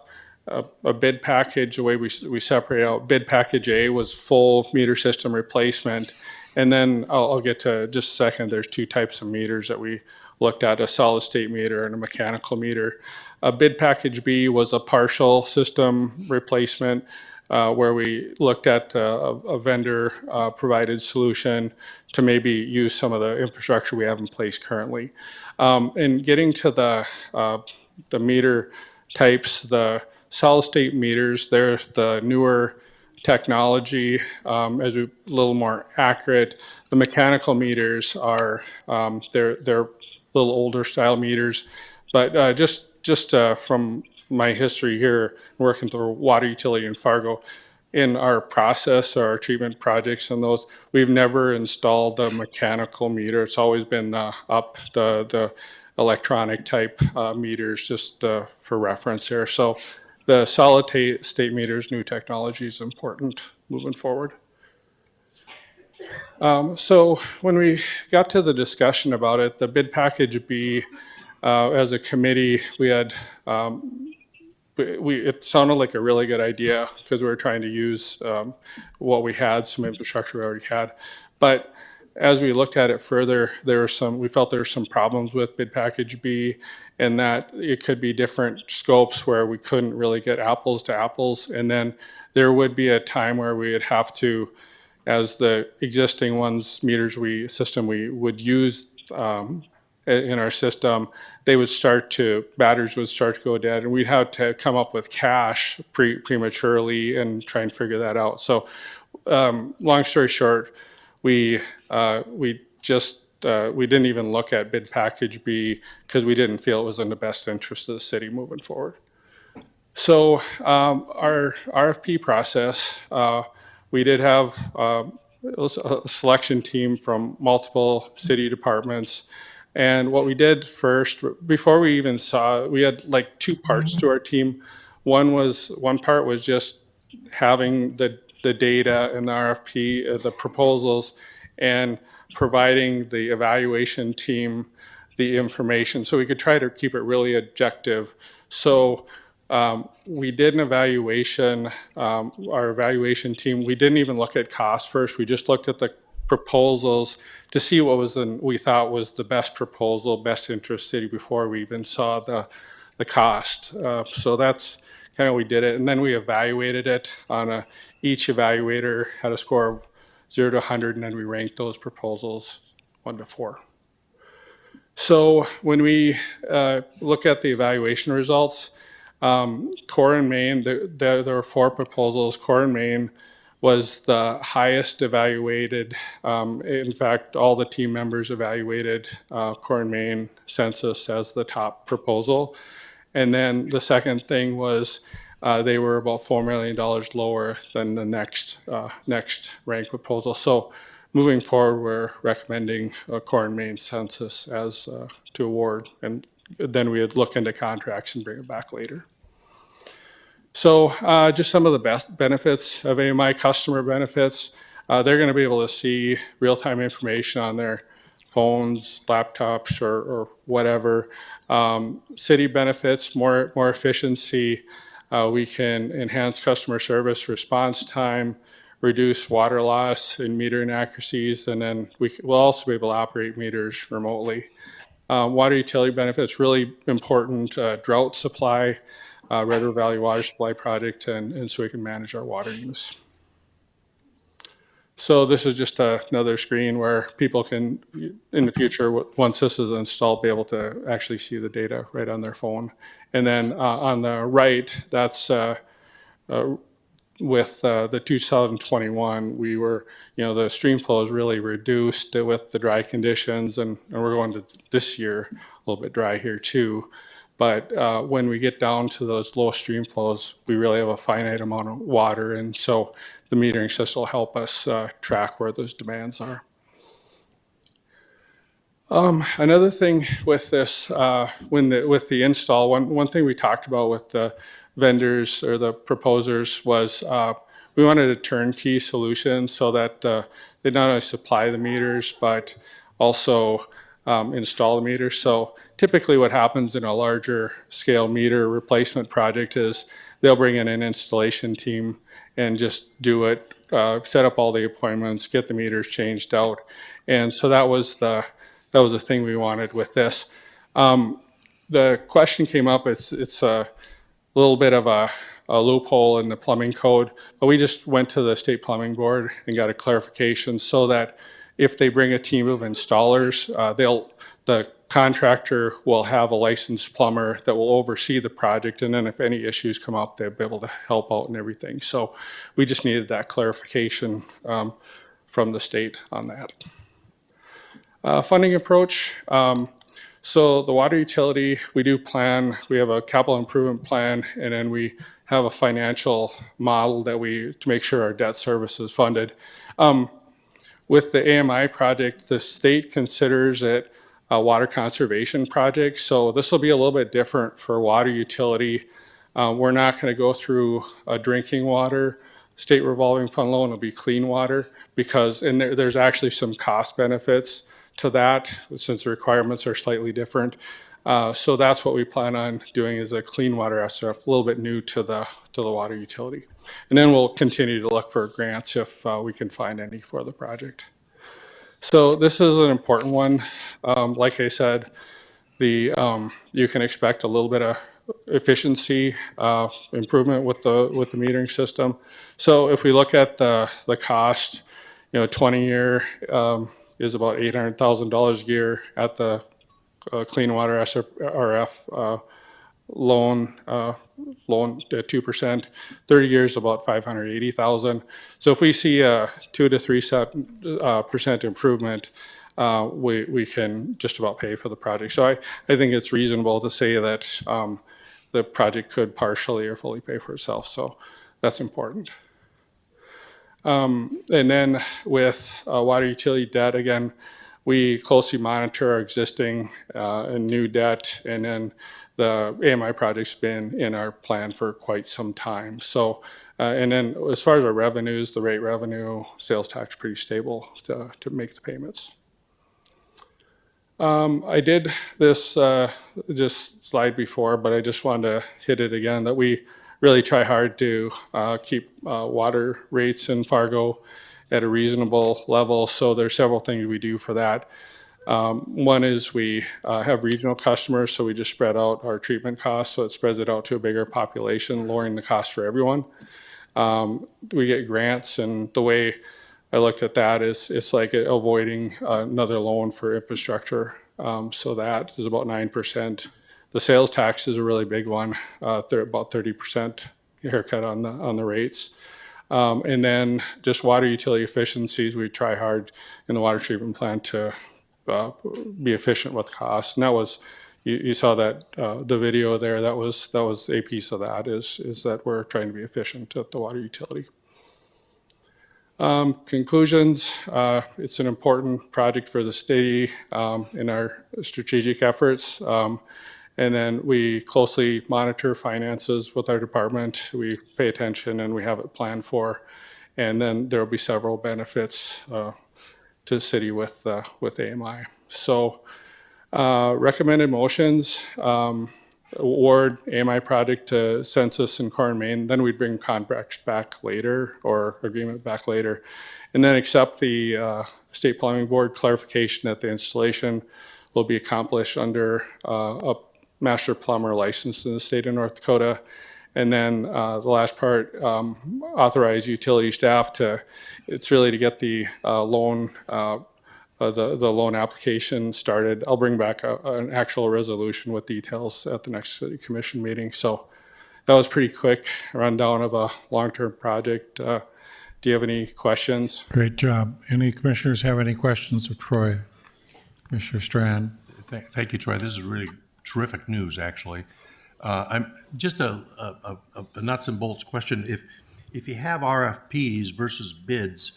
bid package. The way we separate out, bid package A was full meter system replacement. And then I'll get to just a second, there's two types of meters that we looked at, a solid state meter and a mechanical meter. Bid package B was a partial system replacement where we looked at a vendor provided solution to maybe use some of the infrastructure we have in place currently. And getting to the meter types, the solid state meters, they're the newer technology, as a little more accurate. The mechanical meters are they're a little older style meters, but just from my history here working through water utility in Fargo, in our process or our treatment projects and those, we've never installed a mechanical meter. It's always been the electronic type meters, just for reference here. So the solid state meters, new technology is important moving forward. So when we got to the discussion about it, the bid package B, as a committee, we had, it sounded like a really good idea because we were trying to use what we had, some infrastructure we already had. But as we looked at it further, we felt there were some problems with bid package B, and that it could be different scopes where we couldn't really get apples to apples. And then there would be a time where we would have to, as the existing meters we would use in our system, batteries would start to go dead, and we'd have to come up with cash prematurely and try and figure that out. So long story short, we didn't even look at bid package B because we didn't feel it was in the best interest of the city moving forward. So our RFP process, we did have a selection team from multiple city departments. And what we did first, before we even saw, we had like two parts to our team. One part was just having the data and the RFP, the proposals, and providing the evaluation team the information so we could try to keep it really objective. So we did an evaluation, our evaluation team, we didn't even look at cost first, we just looked at the proposals to see what we thought was the best proposal, best interest city before we even saw the cost. So that's kind of how we did it. And then we evaluated it on each evaluator had a score of 0 to 100, and then we ranked those proposals 1 to 4. So when we look at the evaluation results, Core and Main, there were 4 proposals. Core and Main was the highest evaluated. In fact, all the team members evaluated Core and Main census as the top proposal. And then the second thing was they were about $4 million lower than the next ranked proposal. So moving forward, we're recommending a Core and Main census as to award, and then we would look into contracts and bring it back later. So just some of the best benefits of AMI customer benefits. They're going to be able to see real-time information on their phones, laptops, or whatever. City benefits, more efficiency. We can enhance customer service response time, reduce water loss and meter inaccuracies, and then we'll also be able to operate meters remotely. Water utility benefits, really important, drought supply, Red River Valley Water Supply Project, and so we can manage our water use. So this is just another screen where people can, in the future, once this is installed, be able to actually see the data right on their phone. And then on the right, that's with the 2021, we were, the stream flow is really reduced with the dry conditions, and we're going to this year a little bit dry here too. But when we get down to those low stream flows, we really have a finite amount of water, and so the metering system will help us track where those demands are. Another thing with this, with the install, one thing we talked about with the vendors or the proposers was we wanted a turnkey solution so that they not only supply the meters, but also install the meters. So typically what happens in a larger scale meter replacement project is they'll bring in an installation team and just do it, set up all the appointments, get the meters changed out. And so that was the thing we wanted with this. The question came up, it's a little bit of a loophole in the plumbing code, but we just went to the state plumbing board and got a clarification so that if they bring a team of installers, the contractor will have a licensed plumber that will oversee the project, and then if any issues come up, they'll be able to help out and everything. So we just needed that clarification from the state on that. Funding approach. So the water utility, we have a capital improvement plan, and then we have a financial model to make sure our debt service is funded. With the AMI project, the state considers it a water conservation project, so this will be a little bit different for water utility. We're not going to go through a drinking water state revolving fund loan. It'll be clean water because there's actually some cost benefits to that since the requirements are slightly different. So that's what we plan on doing is a clean water SRF, a little bit new to the water utility. And then we'll continue to look for grants if we can find any for the project. So this is an important one. Like I said, you can expect a little bit of efficiency improvement with the metering system. So if we look at the cost, 20-year is about $800,000 a year at the clean water SRF loan at 2%. 30 years about $580,000. So if we see a 2 to 3% improvement, we can just about pay for the project. So I think it's reasonable to say that the project could partially or fully pay for itself. So that's important. And then with water utility debt, again, we closely monitor our existing and new debt, and then the AMI project's been in our plan for quite some time. So, and then as far as our revenues, the rate revenue, sales tax, pretty stable to make the payments. I did this just slide before, but I just wanted to hit it again, that we really try hard to keep water rates in Fargo at a reasonable level. So there's several things we do for that. One is we have regional customers, so we just spread out our treatment costs, so it spreads it out to a bigger population, lowering the cost for everyone. We get grants, and the way I looked at that is it's like avoiding another loan for infrastructure. So that is about 9%. The sales tax is a really big one. They're about 30% haircut on the rates. And then just water utility efficiencies, we try hard in the water treatment plant to be efficient with costs. And that was, you saw that the video there, that was a piece of that, is that we're trying to be efficient at the water utility. Conclusions, it's an important project for the city in our strategic efforts. And then we closely monitor finances with our department. We pay attention and we have it planned for. And then there will be several benefits to the city with AMI. So recommended motions, award AMI project to Census and Core and Main. Then we'd bring contracts back later, or agreement back later. And then accept the State Plumbing Board clarification that the installation will be accomplished under a master plumber licensed in the state of North Dakota. And then the last part, authorize utility staff to, it's really to get the loan, the loan application started. I'll bring back an actual resolution with details at the next city commission meeting. So that was pretty quick rundown of a long-term project. Do you have any questions? Great job. Any commissioners have any questions of Troy? Commissioner Strand. Thank you, Troy. This is really terrific news, actually. I'm just a nuts and bolts question. If you have RFPs versus bids,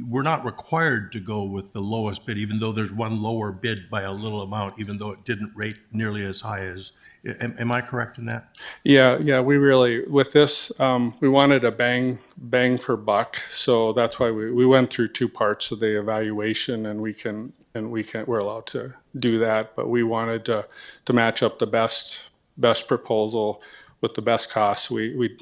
we're not required to go with the lowest bid, even though there's one lower bid by a little amount, even though it didn't rate nearly as high as. Am I correct in that? Yeah. We really, with this, we wanted a bang for buck. So that's why we went through two parts of the evaluation, and we're allowed to do that. But we wanted to match up the best proposal with the best cost. We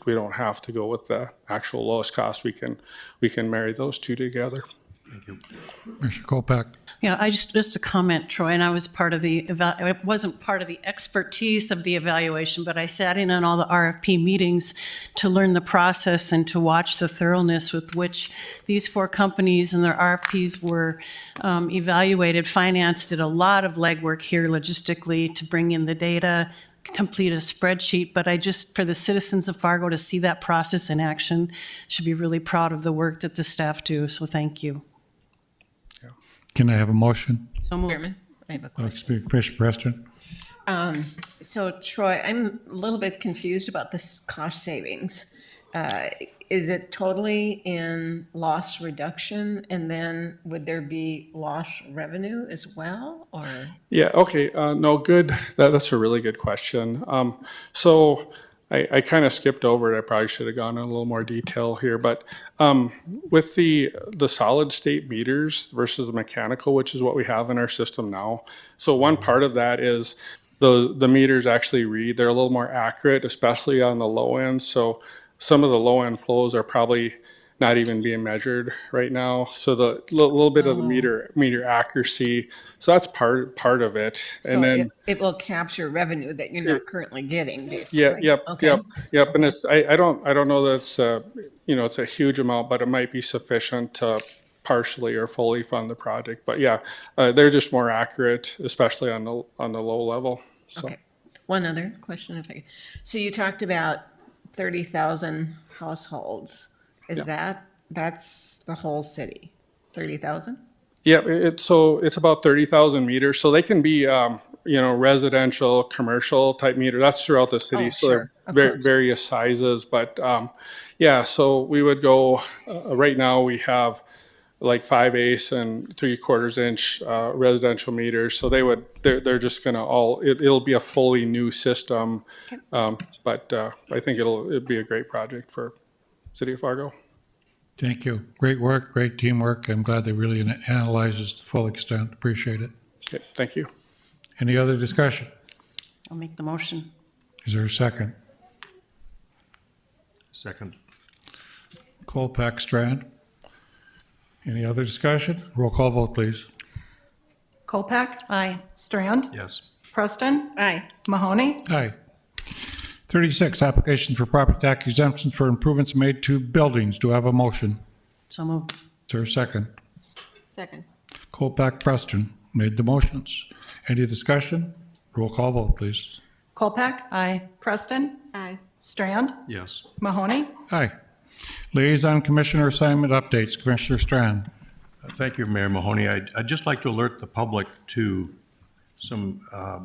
don't have to go with the actual lowest cost. We can marry those two together. Thank you. Commissioner Kolpak. Yeah, just a comment, Troy, and I was I wasn't part of the expertise of the evaluation, but I sat in on all the RFP meetings to learn the process and to watch the thoroughness with which these four companies and their RFPs were evaluated. Finance did a lot of legwork here logistically to bring in the data, complete a spreadsheet, but for the citizens of Fargo to see that process in action, should be really proud of the work that the staff do, so thank you. Can I have a motion? So moved. Chairman, I have a question. Commissioner Preston. So Troy, I'm a little bit confused about this cost savings. Is it totally in loss reduction, and then would there be lost revenue as well, or? Yeah, okay, no, good. That's a really good question. So I kind of skipped over it. I probably should have gone in a little more detail here, but with the solid state meters versus the mechanical, which is what we have in our system now. So one part of that is the meters actually read, they're a little more accurate, especially on the low end. So some of the low end flows are probably not even being measured right now. So the little bit of the meter accuracy. So that's part of it. So and then it will capture revenue that you're not currently getting, basically. Yep. And it's I don't know that it's it's a huge amount, but it might be sufficient to partially or fully fund the project. But yeah, they're just more accurate, especially on the low level. So. Okay. One other question, if I could. So you talked about 30,000 households. That's the whole city, 30,000? Yeah, it's about 30,000 meters. So they can be, residential, commercial type meter. That's throughout the city. So they're various sizes. But so we would go, right now we have like 5/8 and 3/4 inch residential meters. So they're just gonna it'll be a fully new system. But I think it'll be a great project for City of Fargo. Thank you. Great work, great teamwork. I'm glad they really analyzed this to the full extent. Appreciate it. Okay, thank you. Any other discussion? I'll make the motion. Is there a second? Second. Colpack, Strand. Any other discussion? Roll call vote, please. Kolpak? Aye. Strand? Yes. Preston? Aye. Mahoney? Aye. 36, applications for property tax exemptions for improvements made to buildings. Do I have a motion? So moved. Is there a second? Second. Colpack, Preston made the motions. Any discussion? Roll call vote, please. Kolpak? Aye. Preston? Aye. Strand? Yes. Mahoney? Aye. Liaison Commissioner assignment updates. Commissioner Strand. Thank you, Mayor Mahoney. I'd just like to alert the public to some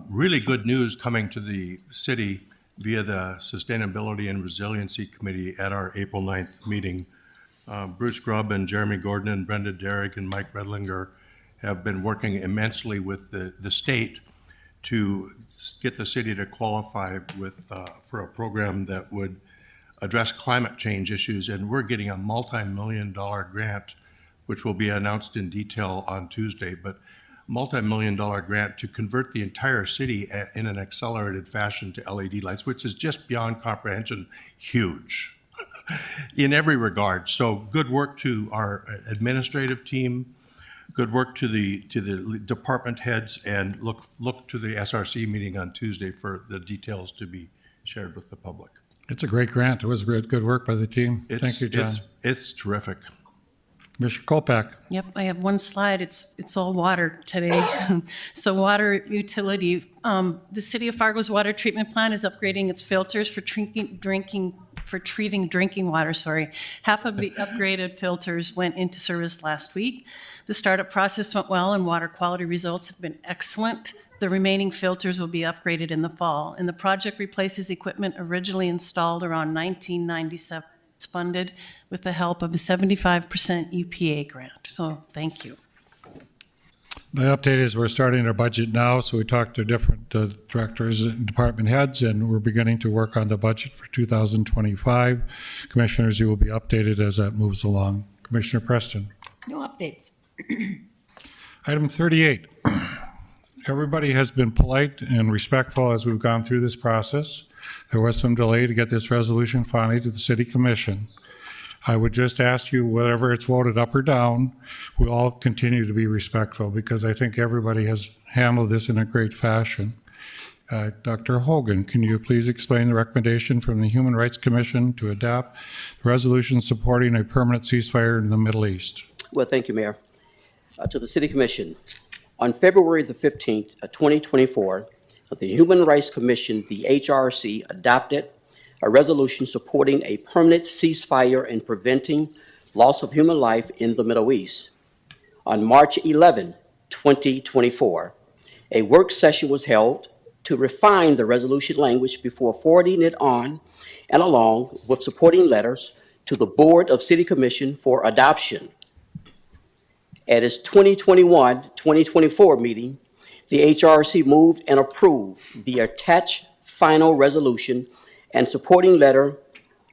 really good news coming to the city via the Sustainability and Resiliency Committee at our April 9th meeting. Bruce Grubb and Jeremy Gordon and Brenda Derrick and Mike Redlinger have been working immensely with the state to get the city to qualify for a program that would address climate change issues. And we're getting a multi-million-dollar grant, which will be announced in detail on Tuesday, but multi-million-dollar grant to convert the entire city in an accelerated fashion to LED lights, which is just beyond comprehension huge in every regard. So good work to our administrative team, good work to the department heads, and look to the SRC meeting on Tuesday for the details to be shared with the public. It's a great grant. It was good work by the team. Thank you, John. It's terrific. Commissioner Kolpack. Yep, I have one slide. It's all water today. So water utility. The City of Fargo's water treatment plant is upgrading its filters for treating drinking water. Half of the upgraded filters went into service last week. The startup process went well, and water quality results have been excellent. The remaining filters will be upgraded in the fall, and the project replaces equipment originally installed around 1997. It's funded with the help of a 75% EPA grant. So thank you. The update is we're starting our budget now, so we talked to different directors and department heads, and we're beginning to work on the budget for 2025. Commissioners, you will be updated as that moves along. Commissioner Preston. No updates. Item 38. Everybody has been polite and respectful as we've gone through this process. There was some delay to get this resolution finally to the City Commission. I would just ask you, whether it's voted up or down, we all continue to be respectful, because I think everybody has handled this in a great fashion. Dr. Hogan, can you please explain the recommendation from the Human Rights Commission to adopt the resolution supporting a permanent ceasefire in the Middle East? Well, thank you, Mayor. To the City Commission, on February the 15th, 2024, the Human Rights Commission, the HRC, adopted a resolution supporting a permanent ceasefire and preventing loss of human life in the Middle East. On March 11, 2024, a work session was held to refine the resolution language before forwarding it on and along with supporting letters to the Board of City Commission for adoption. At its 2021-2024 meeting, the HRC moved and approved the attached final resolution and supporting letter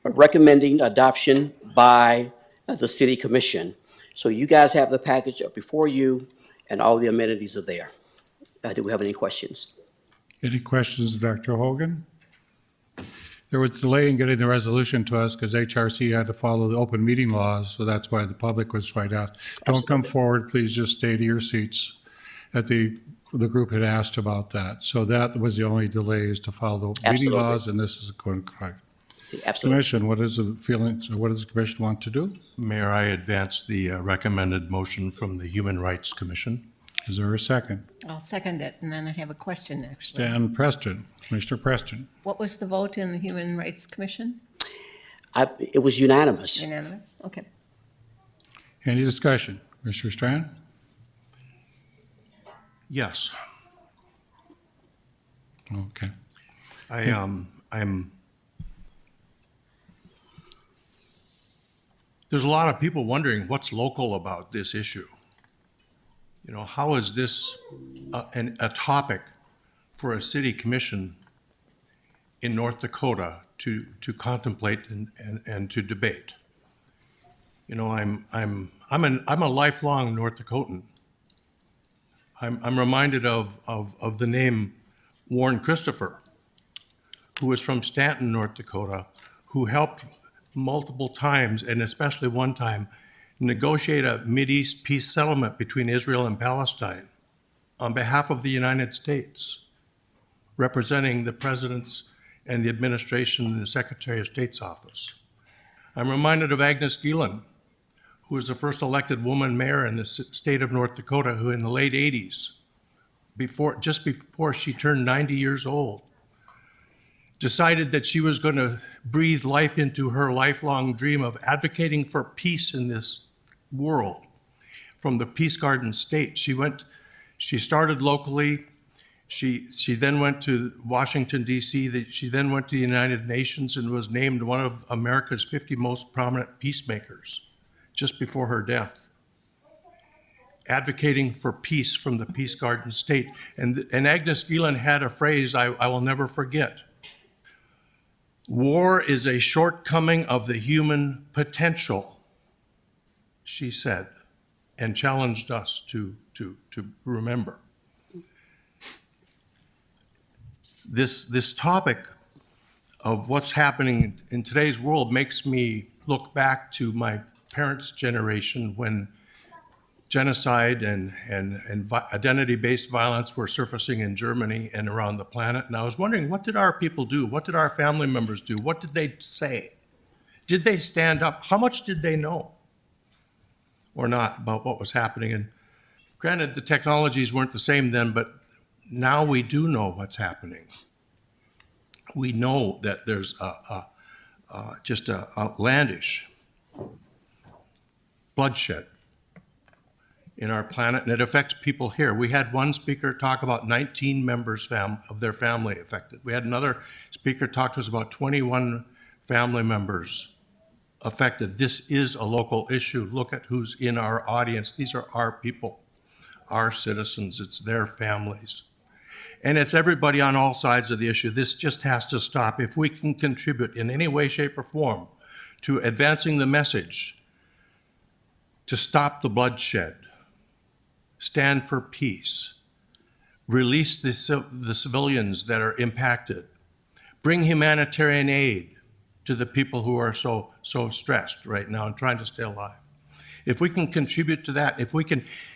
recommending adoption by the City Commission. So you guys have the package up before you, and all the amenities are there. Do we have any questions? Any questions of Dr. Hogan? There was delay in getting the resolution to us because HRC had to follow the open meeting laws, so that's why the public was right out. Don't come forward, please just stay to your seats. The group had asked about that. So that was the only delay, is to follow the meeting laws, and this is going correct. Absolutely. Commission, what is the feeling, what does the commission want to do? Mayor, I advance the recommended motion from the Human Rights Commission. Is there a second? I'll second it, and then I have a question next. Stan Preston, Commissioner Preston. What was the vote in the Human Rights Commission? It was unanimous. Unanimous, okay. Any discussion? Commissioner Strand? Yes. Okay. I'm there's a lot of people wondering what's local about this issue. You know, how is this a topic for a city commission in North Dakota to contemplate and to debate? You know, I'm a lifelong North Dakotan. I'm reminded of the name Warren Christopher, who was from Stanton, North Dakota, who helped multiple times, and especially one time, negotiate a Mideast peace settlement between Israel and Palestine on behalf of the United States, representing the president's and the administration and the Secretary of State's office. I'm reminded of Agnes Gielan, who was the first elected woman mayor in the state of North Dakota, who in the late 80s, just before she turned 90 years old, decided that she was going to breathe life into her lifelong dream of advocating for peace in this world from the Peace Garden State. She started locally. She then went to Washington, D.C. She then went to the United Nations and was named one of America's 50 most prominent peacemakers just before her death, advocating for peace from the Peace Garden State. And Agnes Gielan had a phrase I will never forget. War is a shortcoming of the human potential, she said, and challenged us to remember. This topic of what's happening in today's world makes me look back to my parents' generation when genocide and identity-based violence were surfacing in Germany and around the planet. And I was wondering, what did our people do? What did our family members do? What did they say? Did they stand up? How much did they know or not about what was happening? And granted, the technologies weren't the same then, but now we do know what's happening. We know that there's just a outlandish bloodshed in our planet, and it affects people here. We had one speaker talk about 19 members of their family affected. We had another speaker talk to us about 21 family members affected. This is a local issue. Look at who's in our audience. These are our people, our citizens. It's their families. And it's everybody on all sides of the issue. This just has to stop. If we can contribute in any way, shape, or form to advancing the message to stop the bloodshed, stand for peace, release the civilians that are impacted, bring humanitarian aid to the people who are so stressed right now and trying to stay alive. If we can contribute to that,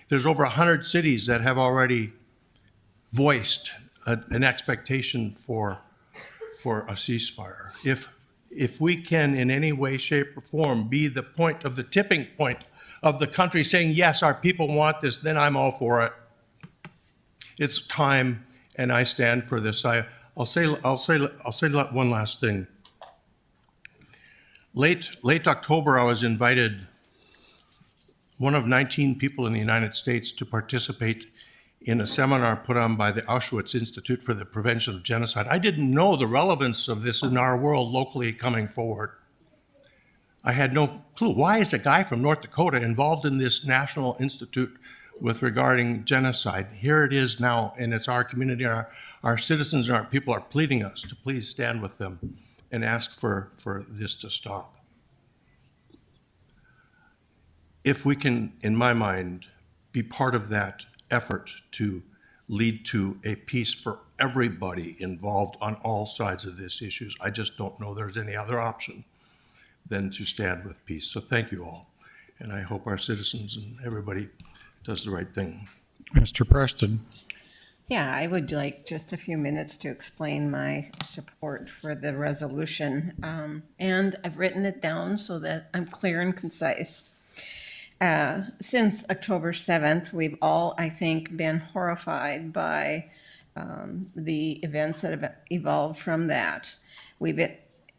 there's over 100 cities that have already voiced an expectation for a ceasefire. If we can in any way, shape, or form be the tipping point of the country saying, yes, our people want this, then I'm all for it. It's time, and I stand for this. I'll say one last thing. Late October, I was invited, one of 19 people in the United States, to participate in a seminar put on by the Auschwitz Institute for the Prevention of Genocide. I didn't know the relevance of this in our world locally coming forward. I had no clue. Why is a guy from North Dakota involved in this national institute regarding genocide? Here it is now, and it's our community, our citizens and our people are pleading us to please stand with them and ask for this to stop. If we can, in my mind, be part of that effort to lead to a peace for everybody involved on all sides of these issues, I just don't know there's any other option than to stand with peace. So thank you all. And I hope our citizens and everybody does the right thing. Mr. Preston. Yeah, I would like just a few minutes to explain my support for the resolution. And I've written it down so that I'm clear and concise. Since October 7th, we've all, I think, been horrified by the events that have evolved from that.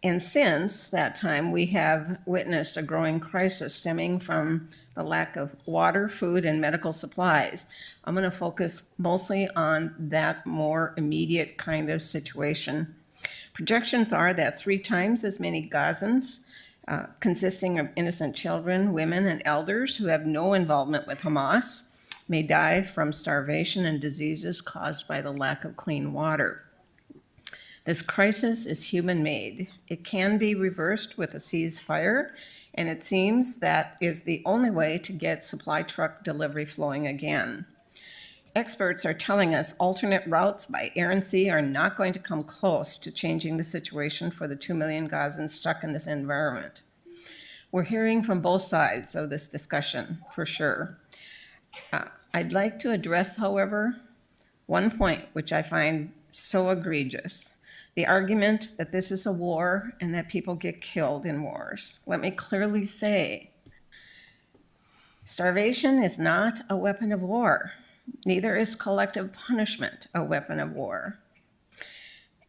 And since that time, we have witnessed a growing crisis stemming from the lack of water, food, and medical supplies. I'm going to focus mostly on that more immediate kind of situation. Projections are that 3 times as many Gazans consisting of innocent children, women, and elders who have no involvement with Hamas, may die from starvation and diseases caused by the lack of clean water. This crisis is human-made. It can be reversed with a ceasefire, and it seems that is the only way to get supply truck delivery flowing again. Experts are telling us alternate routes by air and sea are not going to come close to changing the situation for the 2 million Gazans stuck in this environment. We're hearing from both sides of this discussion, for sure. I'd like to address, however, one point which I find so egregious: the argument that this is a war and that people get killed in wars. Let me clearly say, starvation is not a weapon of war. Neither is collective punishment a weapon of war.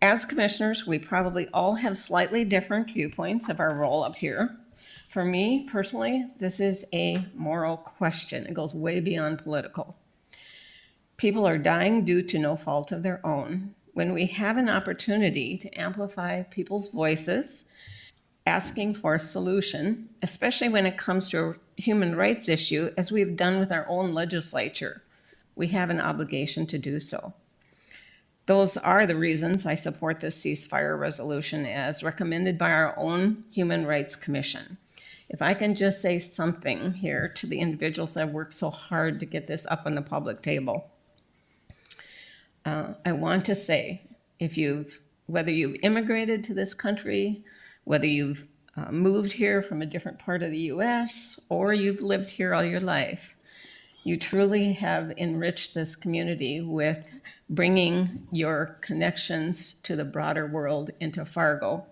As commissioners, we probably all have slightly different viewpoints of our role up here. For me, personally, this is a moral question. It goes way beyond political. People are dying due to no fault of their own. When we have an opportunity to amplify people's voices, asking for a solution, especially when it comes to a human rights issue, as we've done with our own legislature, we have an obligation to do so. Those are the reasons I support this ceasefire resolution as recommended by our own Human Rights Commission. If I can just say something here to the individuals that have worked so hard to get this up on the public table. I want to say, whether you've immigrated to this country, whether you've moved here from a different part of the US, or you've lived here all your life, you truly have enriched this community with bringing your connections to the broader world into Fargo.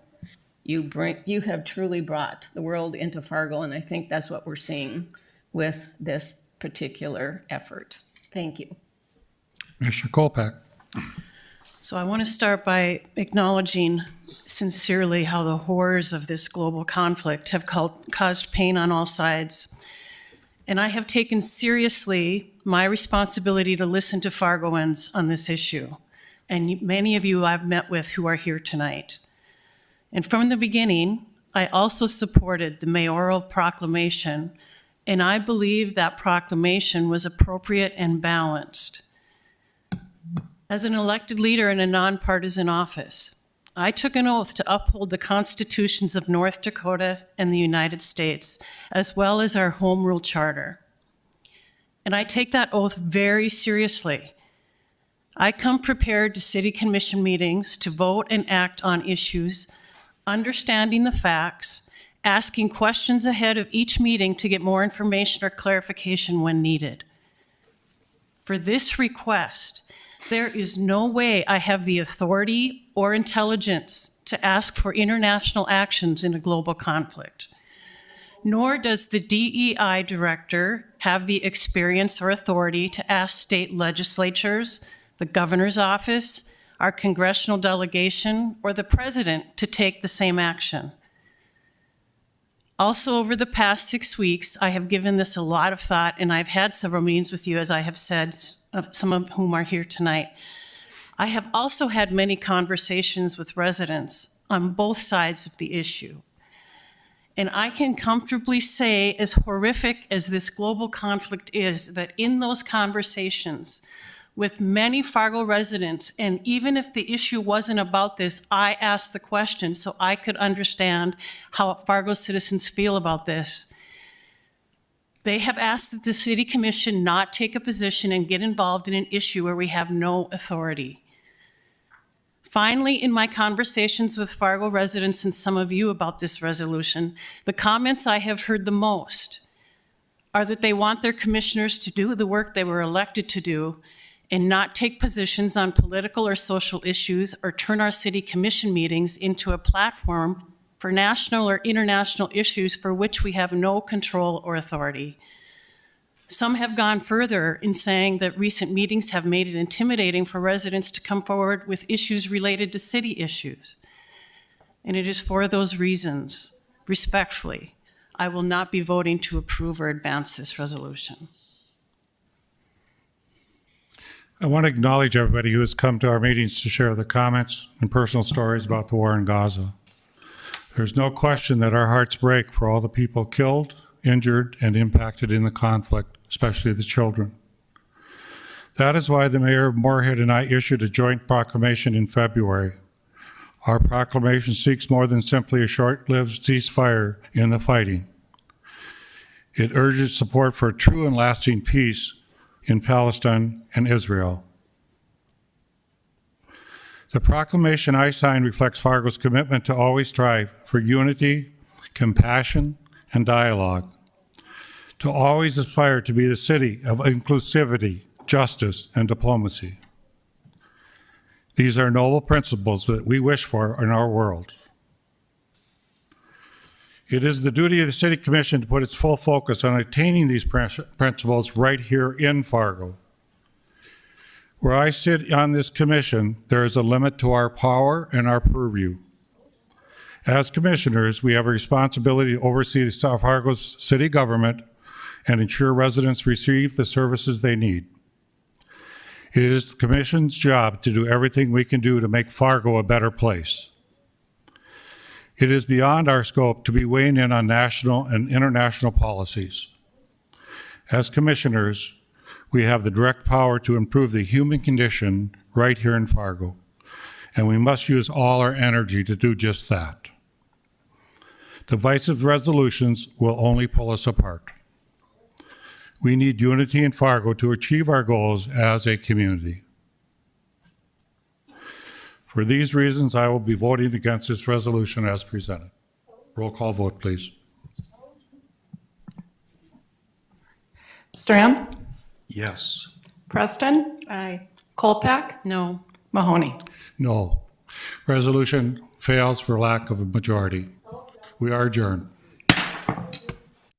You have truly brought the world into Fargo, and I think that's what we're seeing with this particular effort. Thank you. Commissioner Kolpak. So I want to start by acknowledging sincerely how the horrors of this global conflict have caused pain on all sides. And I have taken seriously my responsibility to listen to Fargoans on this issue. And many of you I've met with who are here tonight. And from the beginning, I also supported the mayoral proclamation, and I believe that proclamation was appropriate and balanced. As an elected leader in a nonpartisan office, I took an oath to uphold the constitutions of North Dakota and the United States, as well as our Home Rule Charter. And I take that oath very seriously. I come prepared to City Commission meetings to vote and act on issues, understanding the facts, asking questions ahead of each meeting to get more information or clarification when needed. For this request, there is no way I have the authority or intelligence to ask for international actions in a global conflict. Nor does the DEI director have the experience or authority to ask state legislatures, the governor's office, our congressional delegation, or the president to take the same action. Also, over the past 6 weeks, I have given this a lot of thought, and I've had several meetings with you, as I have said, some of whom are here tonight. I have also had many conversations with residents on both sides of the issue. And I can comfortably say, as horrific as this global conflict is, that in those conversations with many Fargo residents, and even if the issue wasn't about this, I asked the question so I could understand how Fargo citizens feel about this. They have asked that the City Commission not take a position and get involved in an issue where we have no authority. Finally, in my conversations with Fargo residents and some of you about this resolution, the comments I have heard the most are that they want their commissioners to do the work they were elected to do and not take positions on political or social issues or turn our City Commission meetings into a platform for national or international issues for which we have no control or authority. Some have gone further in saying that recent meetings have made it intimidating for residents to come forward with issues related to city issues. And it is for those reasons, respectfully, I will not be voting to approve or advance this resolution. I want to acknowledge everybody who has come to our meetings to share their comments and personal stories about the war in Gaza. There's no question that our hearts break for all the people killed, injured, and impacted in the conflict, especially the children. That is why the Mayor of Moorhead and I issued a joint proclamation in February. Our proclamation seeks more than simply a short-lived ceasefire in the fighting. It urges support for true and lasting peace in Palestine and Israel. The proclamation I signed reflects Fargo's commitment to always strive for unity, compassion, and dialogue, to always aspire to be the city of inclusivity, justice, and diplomacy. These are noble principles that we wish for in our world. It is the duty of the City Commission to put its full focus on attaining these principles right here in Fargo. Where I sit on this commission, there is a limit to our power and our purview. As commissioners, we have a responsibility to oversee the Fargo's city government and ensure residents receive the services they need. It is the commission's job to do everything we can do to make Fargo a better place. It is beyond our scope to be weighing in on national and international policies. As commissioners, we have the direct power to improve the human condition right here in Fargo, and we must use all our energy to do just that. Divisive resolutions will only pull us apart. We need unity in Fargo to achieve our goals as a community. For these reasons, I will be voting against this resolution as presented. Roll call vote, please. Strand? Yes. Preston? Aye. Kolpak? No. Mahoney? No. Resolution fails for lack of a majority. We are adjourned.